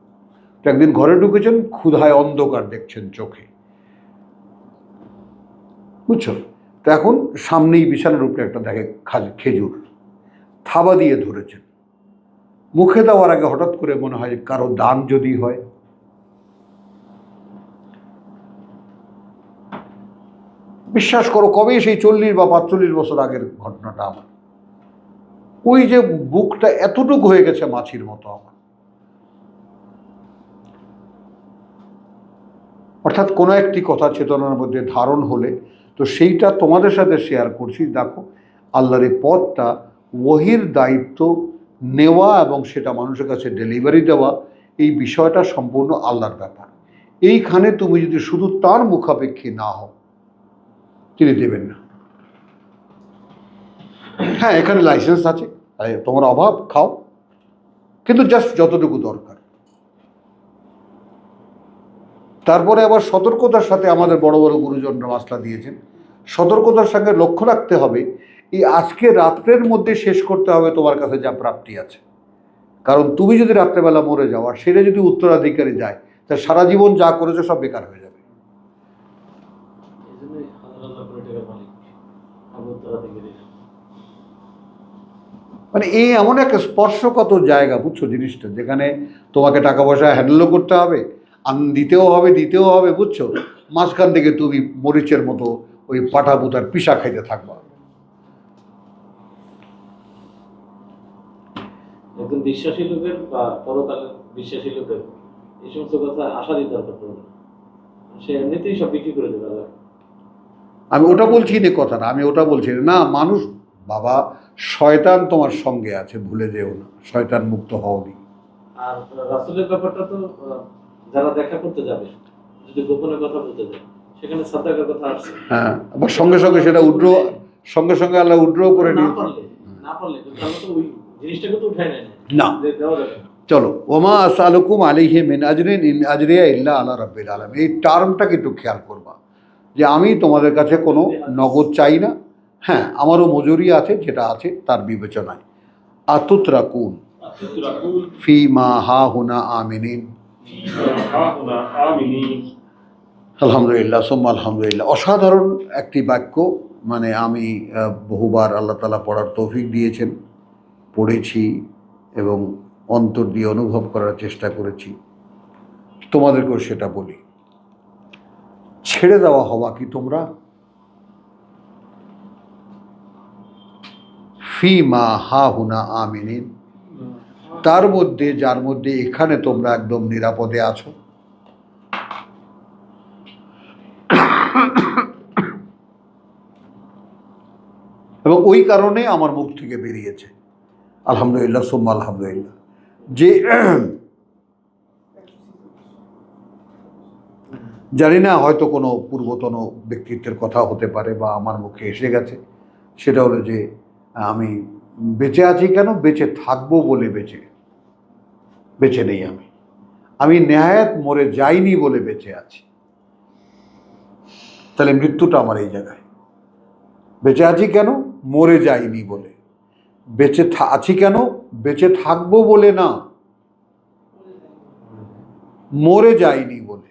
তো একদিন ঘরে ঢুকেছেন, ক্ষুধায় অন্ধকার দেখছেন চোখে, বুঝছো তো? এখন সামনেই বিছানার উপরে একটা দেখে খেজুর, থাবা দিয়ে ধরেছেন, মুখে দেওয়ার আগে হঠাৎ করে মনে হয় কারো দান যদি হয়। বিশ্বাস করো, কবে সেই 40 বা 45 বছর আগের ঘটনাটা আমার, ওই যে বুকটা এতটুকু হয়ে গেছে মাছির মতো আমার। অর্থাৎ কোনো একটি কথা চেতনার মধ্যে ধারণ হলে, তো সেইটা তোমাদের সাথে শেয়ার করছি। দেখো, আল্লাহর এই পথটা, ওহির দায়িত্ব নেওয়া এবং সেটা মানুষের কাছে ডেলিভারি দেওয়া, এই বিষয়টা সম্পূর্ণ আল্লাহর ব্যাপার। এইখানে তুমি যদি শুধু তার মুখাপেক্ষী না হও, তিনি দেবেন না। হ্যাঁ, এখানে লাইসেন্স আছে, তাই তোমার অভাব খাও, কিন্তু জাস্ট যতটুকু দরকার। তারপরে আবার সতর্কতার সাথে আমাদের বড় বড় গুরুজনরা মাসলা দিয়েছেন, সতর্কতার সঙ্গে লক্ষ্য রাখতে হবে, এই আজকে রাত্রের মধ্যে শেষ করতে হবে তোমার কাছে যা প্রাপ্তি আছে। কারণ তুমি যদি রাত্রেবেলা মরে যাও আর সেটা যদি উত্তরাধিকারী যায়, তা সারা জীবন যা করেছো সব বেকার হয়ে যাবে। মানে এই এমন একটা স্পর্শকত জায়গা, বুঝছো জিনিসটা, যেখানে তোমাকে টাকা পয়সা হ্যান্ডেলও করতে হবে, দিতেও হবে, বুঝছো? মাঝখান থেকে তুমি মরিচের মতো ওই পাটা পুতার পিসা খাইতে থাকবা। একজন বিশ্বাসী লোকের বা পরকালের বিশ্বাসী লোকের এই সমস্ত কথা আশা দিতে দরকার পড়বে না। সে এমনিতেই সব বিক্রি করে দেবে। আমি ওটা বলছি না, কথাটা আমি ওটা বলছি না। মানুষ, বাবা, শয়তান তোমার সঙ্গে আছে, ভুলে যেও না, শয়তান মুক্ত হওনি। আর রাসূলের ব্যাপারটা তো যারা দেখা করতে যাবে, যদি গোপনে কথা বলতে যায়, সেখানে সাদাকার কথা আসছে। হ্যাঁ, আবার সঙ্গে সঙ্গে সেটা সঙ্গে আল্লাহ উড্র করে না নিয়ে পারলে কিন্তু আমরা তো ওই জিনিসটাকে তো উঠাই নাই না। দেওয়া যাবে না। চলো, ওমা আসআলুকুম আলাইহি মিন আজরিন ইন আজরিয়া ইল্লা আলা রাব্বিল আলামিন, এই টার্মটাকে একটু খেয়াল করবা, যে আমি তোমাদের কাছে কোনো নগদ চাই না। হ্যাঁ, আমারও মজুরি আছে, যেটা আছে তার বিবেচনায়। আতুতরাকুন ফিমা হাহুনা আমিনিন। আলহামদুলিল্লাহ, সুম্মা আলহামদুলিল্লাহ। অসাধারণ একটি বাক্য, মানে আমি বহুবার আল্লাহ তাআলা পড়ার তৌফিক দিয়েছেন, পড়েছি এবং অন্তর দিয়ে অনুভব করার চেষ্টা করেছি, তোমাদেরকেও সেটা বলি। ছেড়ে দেওয়া হওয়া কি তোমরা? ফি মা হা হুনা আমিনিন, তার মধ্যে যার মধ্যে এখানে তোমরা একদম নিরাপদে আছো। এবং ওই কারণে আমার মুখ থেকে বেরিয়েছে আলহামদুলিল্লাহ সুম্মা আলহামদুলিল্লাহ, যে জানি না হয়তো কোনো পূর্বতন ব্যক্তিত্বের কথা হতে পারে বা আমার মুখে এসে গেছে, সেটা হলো যে আমি বেঁচে আছি কেন? বেঁচে থাকবো বলে বেঁচে নেই। আমি নেহায়াত মরে যাইনি বলে বেঁচে আছি। তাহলে মৃত্যুটা আমার এই জায়গায়। বেঁচে আছি কেন? মরে যাইনি বলে। বেঁচে আছি কেন? বেঁচে থাকবো বলে না, মরে যাইনি বলে।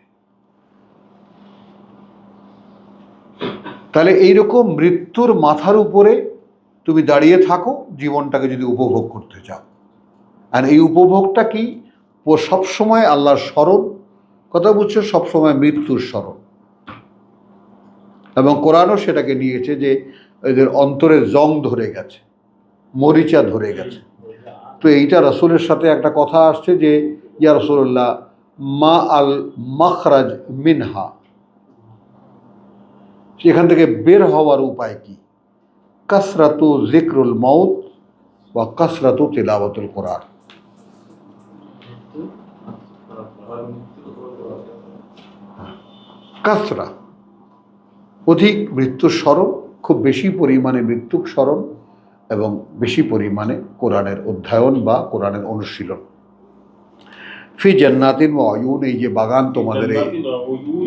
তাহলে এইরকম মৃত্যুর মাথার উপরে তুমি দাঁড়িয়ে থাকো জীবনটাকে যদি উপভোগ করতে চাও। আর এই উপভোগটা কি? ও সবসময় আল্লাহর স্মরণ, কথা বুঝছো, সবসময় মৃত্যুর স্মরণ। এবং কোরআনও সেটাকে নিয়েছে যে এদের অন্তরে জং ধরে গেছে, মরিচা ধরে গেছে। তো এইটা রাসূলের সাথে একটা কথা আসছে যে ইয়া রাসূলুল্লাহ মা আল মাখরাজ মিনহা, সেখান থেকে বের হওয়ার উপায় কি? কাসরাতু যিকরুল মাউত ওয়া কাসরাতু তিলাওয়াতুল কোরআন। কাসরা অধিক মৃত্যুর স্মরণ, খুব বেশি পরিমাণে মৃত্যুর স্মরণ এবং বেশি পরিমাণে কোরআনের অধ্যয়ন বা কোরআনের অনুশীলন। ফি জান্নাতিন ওয়া আয়ুন, এই যে বাগান তোমাদের,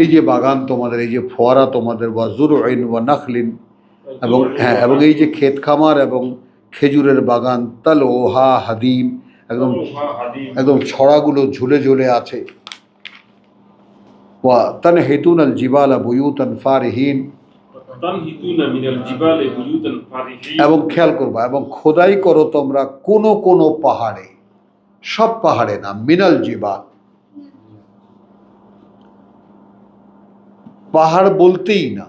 এই যে বাগান তোমাদের, এই যে ফোয়ারা তোমাদের, ওয়া যুরউন ওয়া নাখলিন, এবং হ্যাঁ, এবং এই যে ক্ষেত খামার এবং খেজুরের বাগান, তালওহা হাদিম, একদম একদম ছড়াগুলো ঝুলে ঝুলে আছে। ওয়া তানহিতুন আল জিবালা বুয়ুতান ফারিহিন, এবং খেয়াল করবা, এবং খোদাই করো তোমরা কোনো কোনো পাহাড়ে, সব পাহাড়ে না, মিনাল জিবাল, পাহাড় বলতেই না,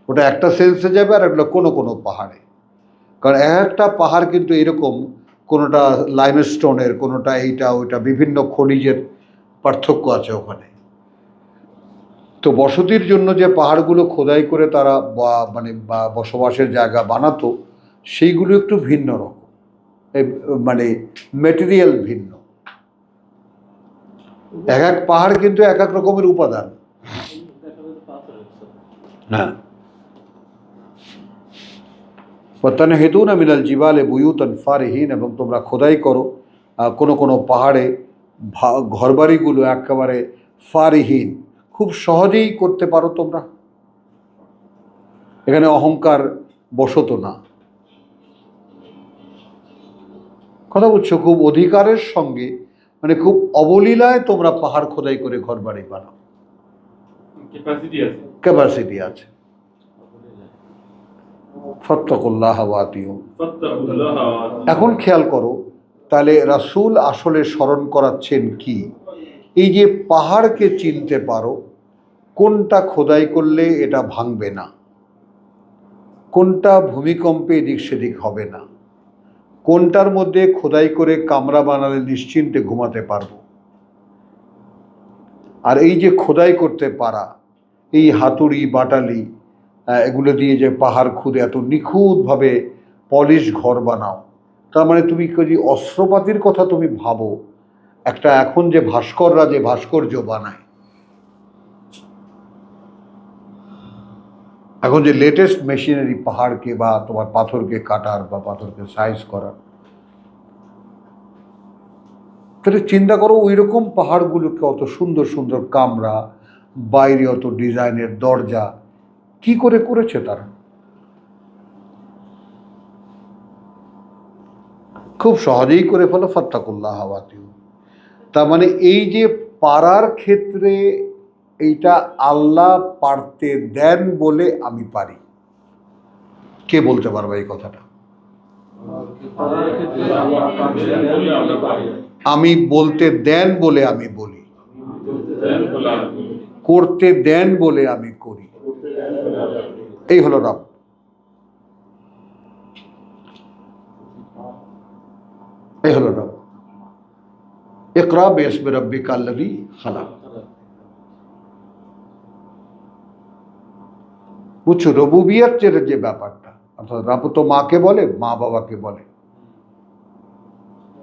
ওটা একটা সেন্সে যাবে, আর এগুলো কোনো কোনো পাহাড়ে। কারণ একটা পাহাড় কিন্তু এরকম, কোনোটা লাইমস্টোনের, কোনোটা এইটা ওইটা, বিভিন্ন খনিজের পার্থক্য আছে ওখানে। তো বসতির জন্য যে পাহাড়গুলো খোদাই করে তারা মানে বসবাসের জায়গা বানাতো, সেইগুলো একটু ভিন্ন রকম, মানে মেটেরিয়াল ভিন্ন। এক এক পাহাড় কিন্তু এক এক রকমের উপাদান। হ্যাঁ, ওয়াতানহিতুনা মিনাল জিবালে বুয়ুতান ফারিহিন, এবং তোমরা খোদাই করো কোনো কোনো পাহাড়ে ঘরবাড়িগুলো একেবারে ফারিহীন, খুব সহজেই করতে পারো তোমরা। এখানে অহংকার বশত না, কথা বুঝছো, খুব অধিকারের সঙ্গে, মানে খুব অবলীলায় তোমরা পাহাড় খোদাই করে ঘরবাড়ি বানাও, ক্যাপাসিটি আছে। ফাত্তাকুল্লাহ ওয়া আতিউন। এখন খেয়াল করো, তাহলে রাসূল আসলে স্মরণ করাচ্ছেন কি? এই যে পাহাড়কে চিনতে পারো, কোনটা খোদাই করলে এটা ভাঙবে না, কোনটা ভূমিকম্পে এদিক সেদিক হবে না, কোনটার মধ্যে খোদাই করে কামরা বানালে নিশ্চিন্তে ঘুমাতে পারবো। আর এই যে খোদাই করতে পারা, এই হাতুড়ি বাটালি এগুলো দিয়ে যে পাহাড় খুদে এত নিখুঁতভাবে পলিশ ঘর বানাও, তার মানে তুমি যদি অস্ত্রপাতির কথা তুমি ভাবো, একটা এখন যে ভাস্কররা যে ভাস্কর্য বানায়, এখন যে লেটেস্ট মেশিনারি পাহাড়কে বা তোমার পাথরকে কাটার বা পাথরকে সাইজ করার, তাহলে চিন্তা করো ওই রকম পাহাড়গুলোকে অত সুন্দর সুন্দর কামরা, বাইরে অত ডিজাইনের দরজা কি করে করেছে তারা। খুব সহজেই করে ফেলো, ফাত্তাকুল্লাহ ওয়া আতিউন। তার মানে এই যে পারার ক্ষেত্রে, এইটা আল্লাহ পারতে দেন বলে আমি পারি। কে বলতে পারবে এই কথাটা? করার ক্ষেত্রে আল্লাহ পাক বলে আমরা পারি। আমি বলতে দেন বলে আমি বলি, দেন বলে আমি করতে দেন বলে আমি করি। এই হলো রব। এই হলো রব। ইকরা বিসমি রাব্বিকাল্লাযী খালাক। বুঝছো, রবুবিয়ত যে ব্যাপারটা, অর্থাৎ রব তো মাকে বলে, মা বাবাকে বলে।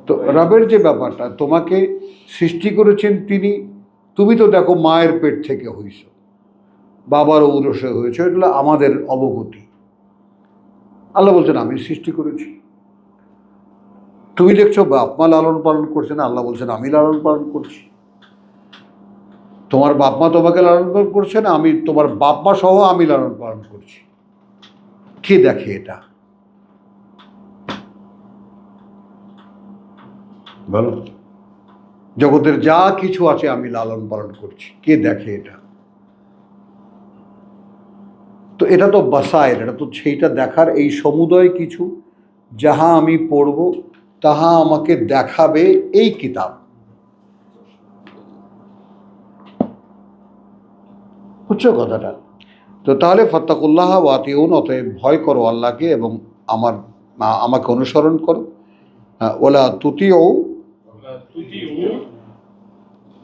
তো রবের যে ব্যাপারটা, তোমাকে সৃষ্টি করেছেন তিনি, তুমি তো দেখো মায়ের পেট থেকে হইছ, বাবার ঔরসে হয়েছে, এগুলো আমাদের অবগতি। আল্লাহ বলছেন আমি সৃষ্টি করেছি। তুমি দেখছো বাপ মা লালন পালন করছে না, আল্লাহ বলছেন আমি লালন পালন করছি। তোমার বাপ মা তোমাকে লালন পালন করছে না, আমি তোমার বাপ মা সহ আমি লালন পালন করছি। কে দেখে এটা বলো? জগতের যা কিছু আছে আমি লালন পালন করছি, কে দেখে এটা? তো এটা তো বাসায়ের, এটা তো সেইটা দেখার এই সমুদয় কিছু যাহা আমি পড়ব তাহা আমাকে দেখাবে এই কিতাব। বুঝছো কথাটা? তো তাহলে ফাত্তাকুল্লাহ ওয়াতিউন, অতএব ভয় করো আল্লাহকে এবং আমাকে অনুসরণ করো। ওলা তুতিউ,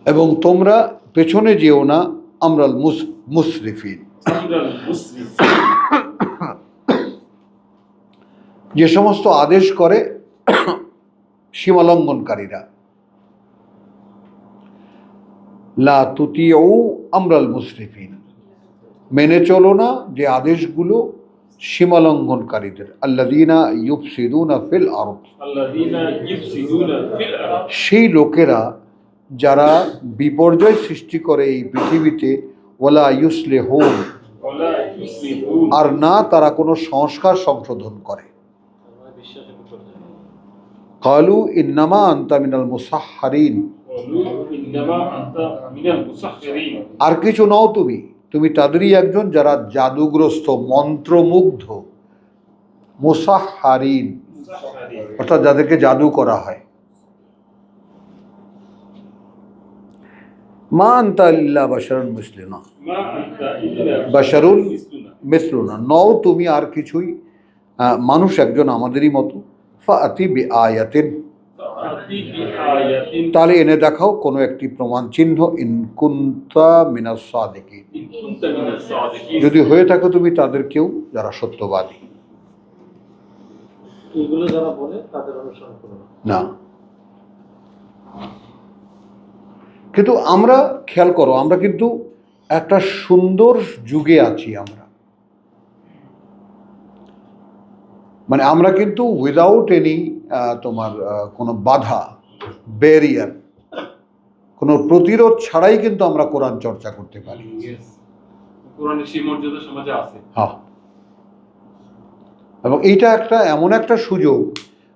এবং তোমরা পেছনে যেও না আমরাল মুসরিফিন, যে সমস্ত আদেশ করে সীমালঙ্ঘনকারীরা। লা তুতিউ আমরাল মুসরিফিন, মেনে চলো না যে আদেশগুলো সীমালঙ্ঘনকারীদের। আল্লাযীনা ইউফসিদুনা ফিল আরদ, সেই লোকেরা যারা বিপর্যয় সৃষ্টি করে এই পৃথিবীতে। ওয়ালা ইউসলিহুন, আর না তারা কোনো সংস্কার সংশোধন করে। ক্বালু ইন্নামা আনতা মিনাল মুসাহহারিন, আর কিছু নও তুমি, তুমি তাদেরই একজন যারা জাদুগ্রস্ত, মন্ত্রমুগ্ধ। মুসাহহারিন অর্থাৎ যাদেরকে জাদু করা হয়। মা আনতা ইল্লা বাশারুন মিসলুনা, বাশারুন মিসলুনা, নও তুমি আর কিছুই, মানুষ একজন আমাদেরই মতো। ফাআতি বিআয়াতিন, তাহলে এনে দেখাও কোনো একটি প্রমাণ চিহ্ন। ইন কুনতা মিনাস সাদিকিন, যদি হয়ে থাকো তুমি তাদের কেউ যারা সত্যবাদী। এগুলো যারা বলে তাদের অনুসরণ করো না, কিন্তু আমরা খেয়াল করো, আমরা কিন্তু একটা সুন্দর যুগে আছি। মানে আমরা কিন্তু উইদাউট এনি তোমার কোনো বাধা, ব্যারিয়ার, কোনো প্রতিরোধ ছাড়াই কিন্তু আমরা কোরআন চর্চা করতে পারি। কোরআনের সেই মর্যাদা সমাজে আছে। হ্যাঁ, এবং এইটা একটা এমন একটা সুযোগ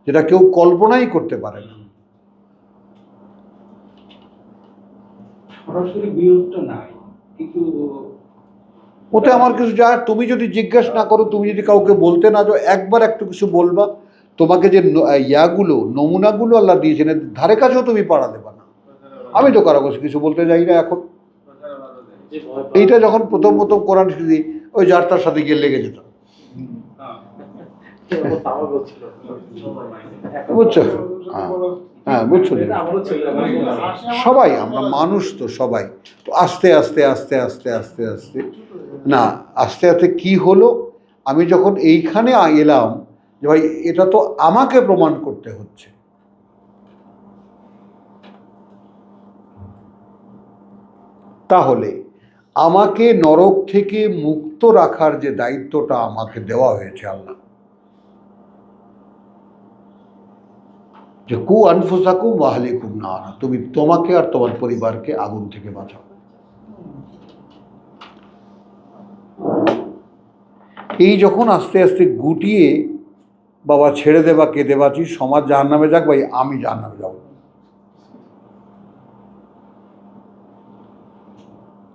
যেটা কেউ কল্পনাই করতে পারে না। সরাসরি বিরোধটা নাই, কিন্তু ওতে আমার কিছু যায়, তুমি যদি জিজ্ঞেস না করো, তুমি যদি কাউকে বলতে না যাও, একবার একটু কিছু বলবা, তোমাকে যে নমুনাগুলো আল্লাহ দিয়েছেন ধারে কাছেও তুমি পাড়া দেবা না। আমি তো কারো কাছে কিছু বলতে যাই না এখন। এইটা যখন প্রথম কোরআন শিখি, ওই যার তার সাথে গিয়ে লেগে যেতাম। বুঝছো? হ্যাঁ, বুঝছো? সবাই আমরা মানুষ, তো সবাই তো আস্তে আস্তে আস্তে আস্তে আস্তে আস্তে না, আস্তে আস্তে কি হলো, আমি যখন এইখানে এলাম যে ভাই এটা তো আমাকে প্রমাণ করতে হচ্ছে। তাহলে আমাকে নরক থেকে মুক্ত রাখার যে দায়িত্বটা আমাকে দেওয়া হয়েছে আল্লাহ, যে কু আনফুসাকুম ওয়া আহলিকুম নারা, তুমি তোমাকে আর তোমার পরিবারকে আগুন থেকে বাঁচাও। এই যখন আস্তে আস্তে গুটিয়ে বাবা ছেড়ে দেবা, কেঁদে বাঁচি, সমাজ জাহান্নামে যাক, ভাই আমি জাহান্নামে যাব।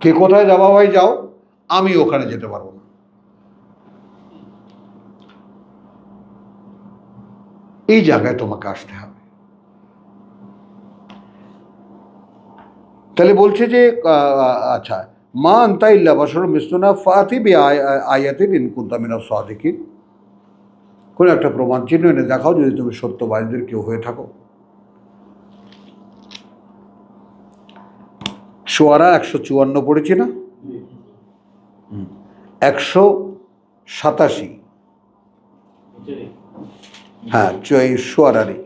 কে কোথায় যাবা ভাই যাও, আমি ওখানে যেতে পারবো না। এই জায়গায় তোমাকে আসতে হবে। তাহলে বলছে যে আচ্ছা, মা আনতা ইল্লা বাশারুম মিসলুনা ফাতি বিআয়াতিন ইন কুনতা মিনাস সাদিকিন, কোন একটা প্রমাণ চিহ্ন এনে দেখাও যদি তুমি সত্যবাদীদের কেউ হয়ে থাকো। শুআরা 154 পড়েছি না? 187, হ্যাঁ এই শুআরারই।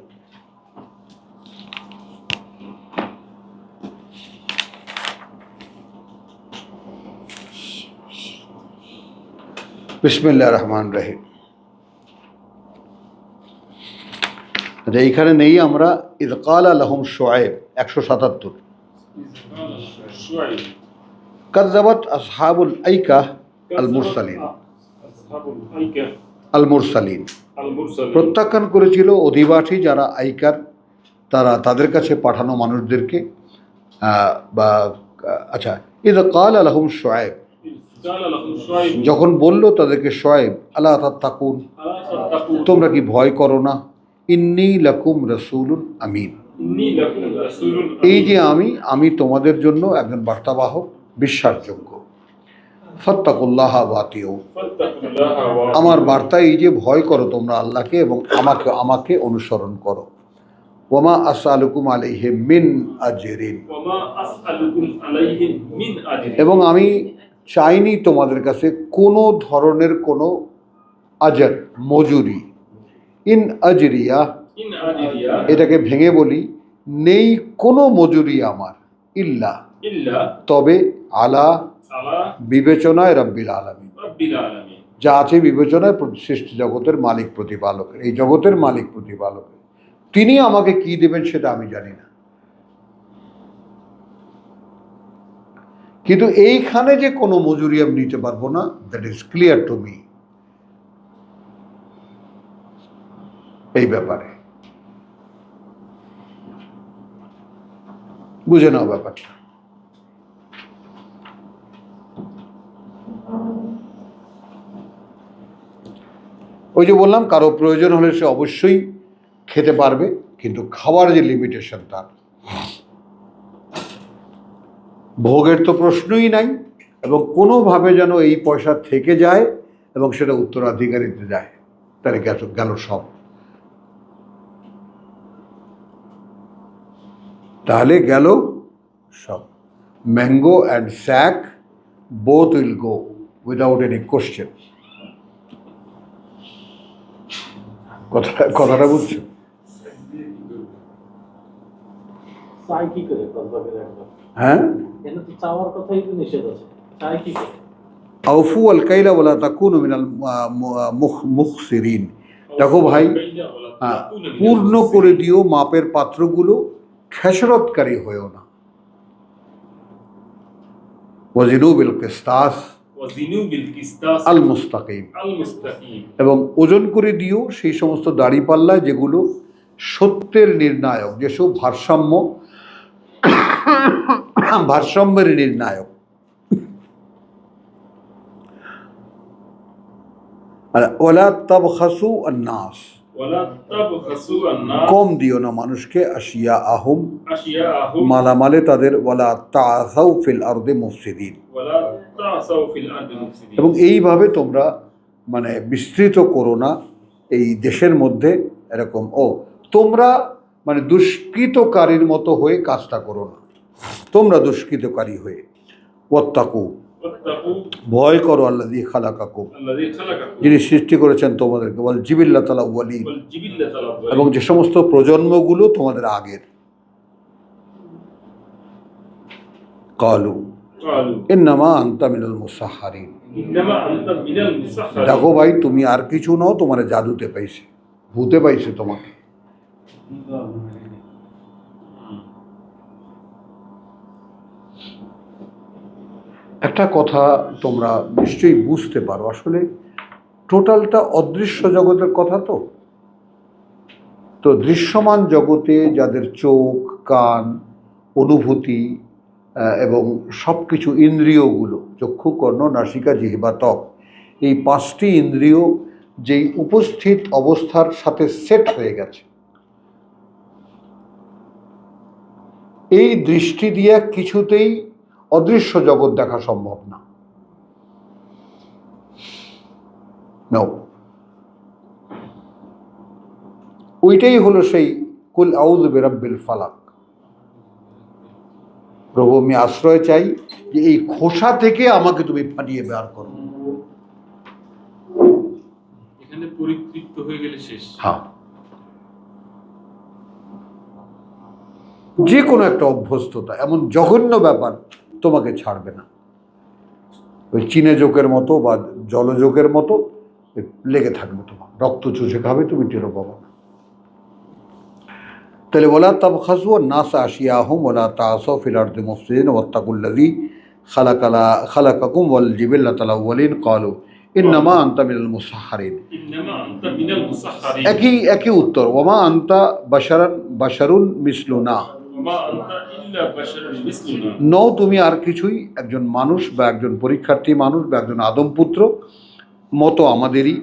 বিসমিল্লাহির রহমানির রহিম। এইখানে নেই আমরা ইয ক্বালা লাহুম শুআয়ব 177। শুআইব কাযযাবাত আসহাবুল আইকাহ আল মুরসালিন, আসহাবুল আইকা আল মুরসালিন আল মুরসালিন, প্রত্যাখ্যান করেছিল অধিবাসী যারা আইকার, তারা তাদের কাছে পাঠানো মানুষদেরকে বা আচ্ছা, ইয ক্বালা লাহুম শুআয়ব, ক্বালা লাহুম শুআইব, যখন বলল তাদেরকে শুআয়ব, আলা তাত্তাকুন, আলা তাত্তাকুন, তোমরা কি ভয় করো না, ইন্নী লাকুম রাসূলুন আমিন, ইন্নী লাকুম রাসূলুন, এই যে আমি তোমাদের জন্য একজন বার্তাবাহক, বিশ্বাসযোগ্য। ফাত্তাকুল্লাহা ওয়াতিউ, ফাত্তাকুল্লাহা ওয়া আমার বার্তা এই যে ভয় করো তোমরা আল্লাহকে এবং আমাকে অনুসরণ করো। ওয়ামা আসআলুকুম আলাইহি মিন আজরিন, ওয়ামা আসআলুকুম আলাইহি মিন আজরিন, এবং আমি চাইনি তোমাদের কাছে কোনো ধরনের কোনো আজর, মজুরি। ইন আজরিয়া, ইন আজরিয়া, এটাকে ভেঙে বলি, নেই কোনো মজুরি আমার, ইল্লা, ইল্লা, তবে আলা, আলা বিবেচনায় রব্বিল আলামিন, রাব্বিল আলামিন, যা আছে বিবেচনায় সৃষ্টি জগতের মালিক প্রতিপালকের, এই জগতের মালিক প্রতিপালকের। তিনি আমাকে কি দেবেন সেটা আমি জানি না, কিন্তু এইখানে যে কোনো মজুরি আমি নিতে পারবো না, that is clear to me. এই ব্যাপারে বুঝে নাও ব্যাপারটা। ওই যে বললাম, কারো প্রয়োজন হলে সে অবশ্যই খেতে পারবে, কিন্তু খাওয়ার যে লিমিটেশন, তার ভোগের তো প্রশ্নই নাই, এবং কোনোভাবে যেন এই পয়সা থেকে যায় এবং সেটা উত্তরাধিকারীতে যায়, তাহলে গেল সব। তাহলে গেল সব। Mango and sack both will go without any question. কথাটা বুঝছো? চাই কি করে কসবাকের একবার, হ্যাঁ, এখানে তো চাওয়ার কথাই তো নিষেধ আছে, চাই কি করে? আউফু আল কাইলা ওয়ালা তাকুনু মিনাল মুখসিরিন। দেখো ভাই, পূর্ণ করে দিও মাপের পাত্রগুলো, খেসরতকারী হয়েও না। ওয়াজিনু বিল কিসতাস ওয়াজিনু বিল কিসতাস আল মুস্তাকিম, আল মুস্তাকিম, এবং ওজন করে দিও সেই সমস্ত দাড়িপাল্লা যেগুলো সত্যের নির্ণায়ক, যেসব ভারসাম্যের নির্ণায়ক। আর ওয়ালা তাবখাসু আন-নাস, ওয়ালা তাবখাসু আন-নাস, কম দিও না মানুষকে, আশিয়া আহুম, আশিয়াআহুম, মালামালে তাদের, ওয়ালা তাআসাউ ফিল আরদি মুফসিদিন, ওয়ালা তা'সাউ ফিল আরদি মুফসিদিন, এবং এইভাবে তোমরা মানে বিস্তৃত করো না এই দেশের মধ্যে এরকম, তোমরা মানে দুষ্কৃতকারীর মতো হয়ে কাজটা করো না, তোমরা দুষ্কৃতকারী হয়ে। ওয়াত্তাকু, ওয়াত্তাকু, ভয় করো আল্লাযী খালাকাকুম, আল্লাযী খালাকাকুম, যিনি সৃষ্টি করেছেন তোমাদেরকে, ওয়াল জিবিল্লাতাল আউয়ালিন, ওয়াল জিবিল্লাতাল আউয়ালিন, এবং যে সমস্ত প্রজন্মগুলো তোমাদের আগের। কালু ক্বালু ইন্নামা আনতা মিনাল মুসাহহারিন, ইন্নামা আনতা মিনাল মুসাহহারিন, দেখো ভাই, তুমি আর কিছু নও, তোমার জাদুতে পাইছে, ভূতে পাইছে তোমাকে। একটা কথা তোমরা নিশ্চয়ই বুঝতে পারো, আসলে টোটালটা অদৃশ্য জগতের কথা। তো দৃশ্যমান জগতে যাদের চোখ, কান, অনুভূতি এবং সব কিছু ইন্দ্রিয়গুলো, চক্ষু, কর্ণ, নাসিকা, জিহ্বা, ত্বক, এই 5টি ইন্দ্রিয় যেই উপস্থিত অবস্থার সাথে সেট হয়ে গেছে। এই দৃষ্টি দিয়ে কিছুতেই অদৃশ্য জগৎ দেখা সম্ভব না। নাও, ওইটাই হলো সেই কুল আউযু বিরাব্বিল ফালাক। প্রভু আমি আশ্রয় চাই যে এই খোসা থেকে আমাকে তুমি ফাটিয়ে বের করো। এখানে পরিতৃপ্ত হয়ে গেলে শেষ। হ্যাঁ, যে কোনো একটা অভ্যস্ততা এমন জঘন্য ব্যাপার তোমাকে ছাড়বে না। ওই চিনে জোকের মতো বা জলযোগের মতো লেগে থাকবে, তোমার রক্ত চুষে খাবে, তুমি টেরো পাবো না। তাহলে ওয়ালা তাবখাসু আন-নাস আশিয়াহুম ওয়ালা তা'সাউ ফিল আরদি মুফসিদিন ওয়াত্তাকুল্লাযী খালাকাকুম ওয়াল জিবিল্লাতাল আউওয়ালিন ক্বালু ইন্নামা আনতা মিনাল মুসাহহারিন। ইন্নামা আনতা মিনাল মুসাহহারিন। একই উত্তর, ওয়ামা আনতা বাশারুন মিসলুনা। ওমা আনতা ইল্লা বাশারুন মিসলুনা। নও তুমি আর কিছুই, একজন মানুষ বা একজন পরীক্ষার্থী মানুষ বা একজন আদম পুত্র মতো আমাদেরই।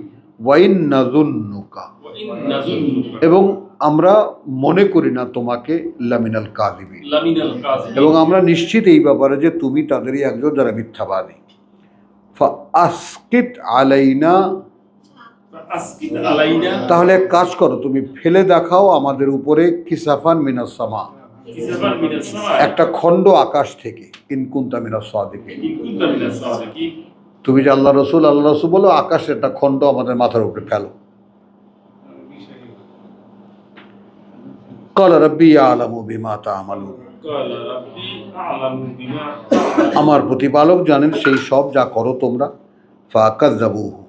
ওয়াইন নাযুন্নুকা, ওয়া ইন নাযুন্নুকা। এবং আমরা মনে করি না তোমাকে লামিনাল কাযিবিন, লামিনাল কাযিবিন। এবং আমরা নিশ্চিত এই ব্যাপারে যে তুমি তাদেরই একজন যারা মিথ্যাবাদী। ফাআসকিত আলাইনা, আসকিত আলাইনা। তাহলে এক কাজ করো, তুমি ফেলে দেখাও আমাদের উপরে কিসাফান মিনাস সামা, কিসাফান মিনাস সামা। একটা খণ্ড আকাশ থেকে। ইন কুনতা মিনাস সাদিকিন, ইন কুনতা মিনাস সাদিকিন। তুমি যে আল্লাহ রসুল বলো, আকাশের একটা খণ্ড আমাদের মাথার উপরে ফেলো। ক্বালা রাব্বি ইয়ালামু বিমা তা'মালুন, ক্বালা রাব্বি আ'লামু বিমা তা'মালুন। আমার প্রতিপালক জানেন সেই সব যা করো তোমরা। ফাকাযযাবুহু,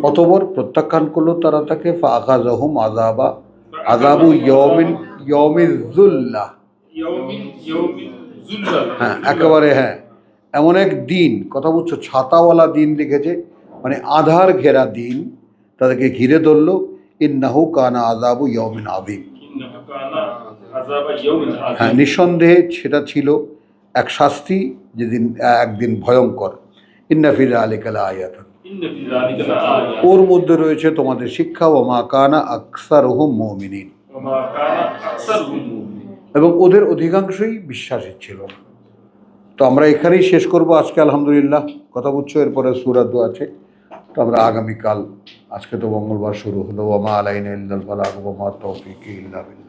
অতঃপর প্রত্যাখ্যান করলো তারা তাকে। ফাআখাযাহুম আযাবু ইয়াউমিজ যুল্লাহ। ইয়াউমিন যুল্লাহ। হ্যাঁ, একেবারে হ্যাঁ, এমন এক দিন, কথা বলছো, ছাতাওয়ালা দিন লিখেছে, মানে আধার ঘেরা দিন তাদেরকে ঘিরে ধরলো। ইন্নাহু কানা আযাবু ইয়াউমিন আযীম। ইন্নাহু কানা আযাবা ইয়াউমিন আযীম। হ্যাঁ, নিঃসন্দেহে সেটা ছিল এক শাস্তি, যেদিন একদিন ভয়ঙ্কর। ইন্না ফি যালিকা লাআয়াতান, ইন্না ফি যালিকা লাআয়াত। ওর মধ্যে রয়েছে তোমাদের শিক্ষা। ওয়া মা কানা আকসারুহুম মুমিনিন, ওয়া মা কানা আকসারুহুম মুমিনিন। এবং ওদের অধিকাংশই বিশ্বাসী ছিল না। তো আমরা এখানেই শেষ করব আজকে, আলহামদুলিল্লাহ। কথা বুঝছো, এরপরে সূরা 2 আছে। তো আমরা আগামীকাল, আজকে তো মঙ্গলবার শুরু হলো, ওয়া মা আলাইনা ইল্লাল বালাগ ওয়া মা তাওফীকি ইল্লা বিল্লাহ।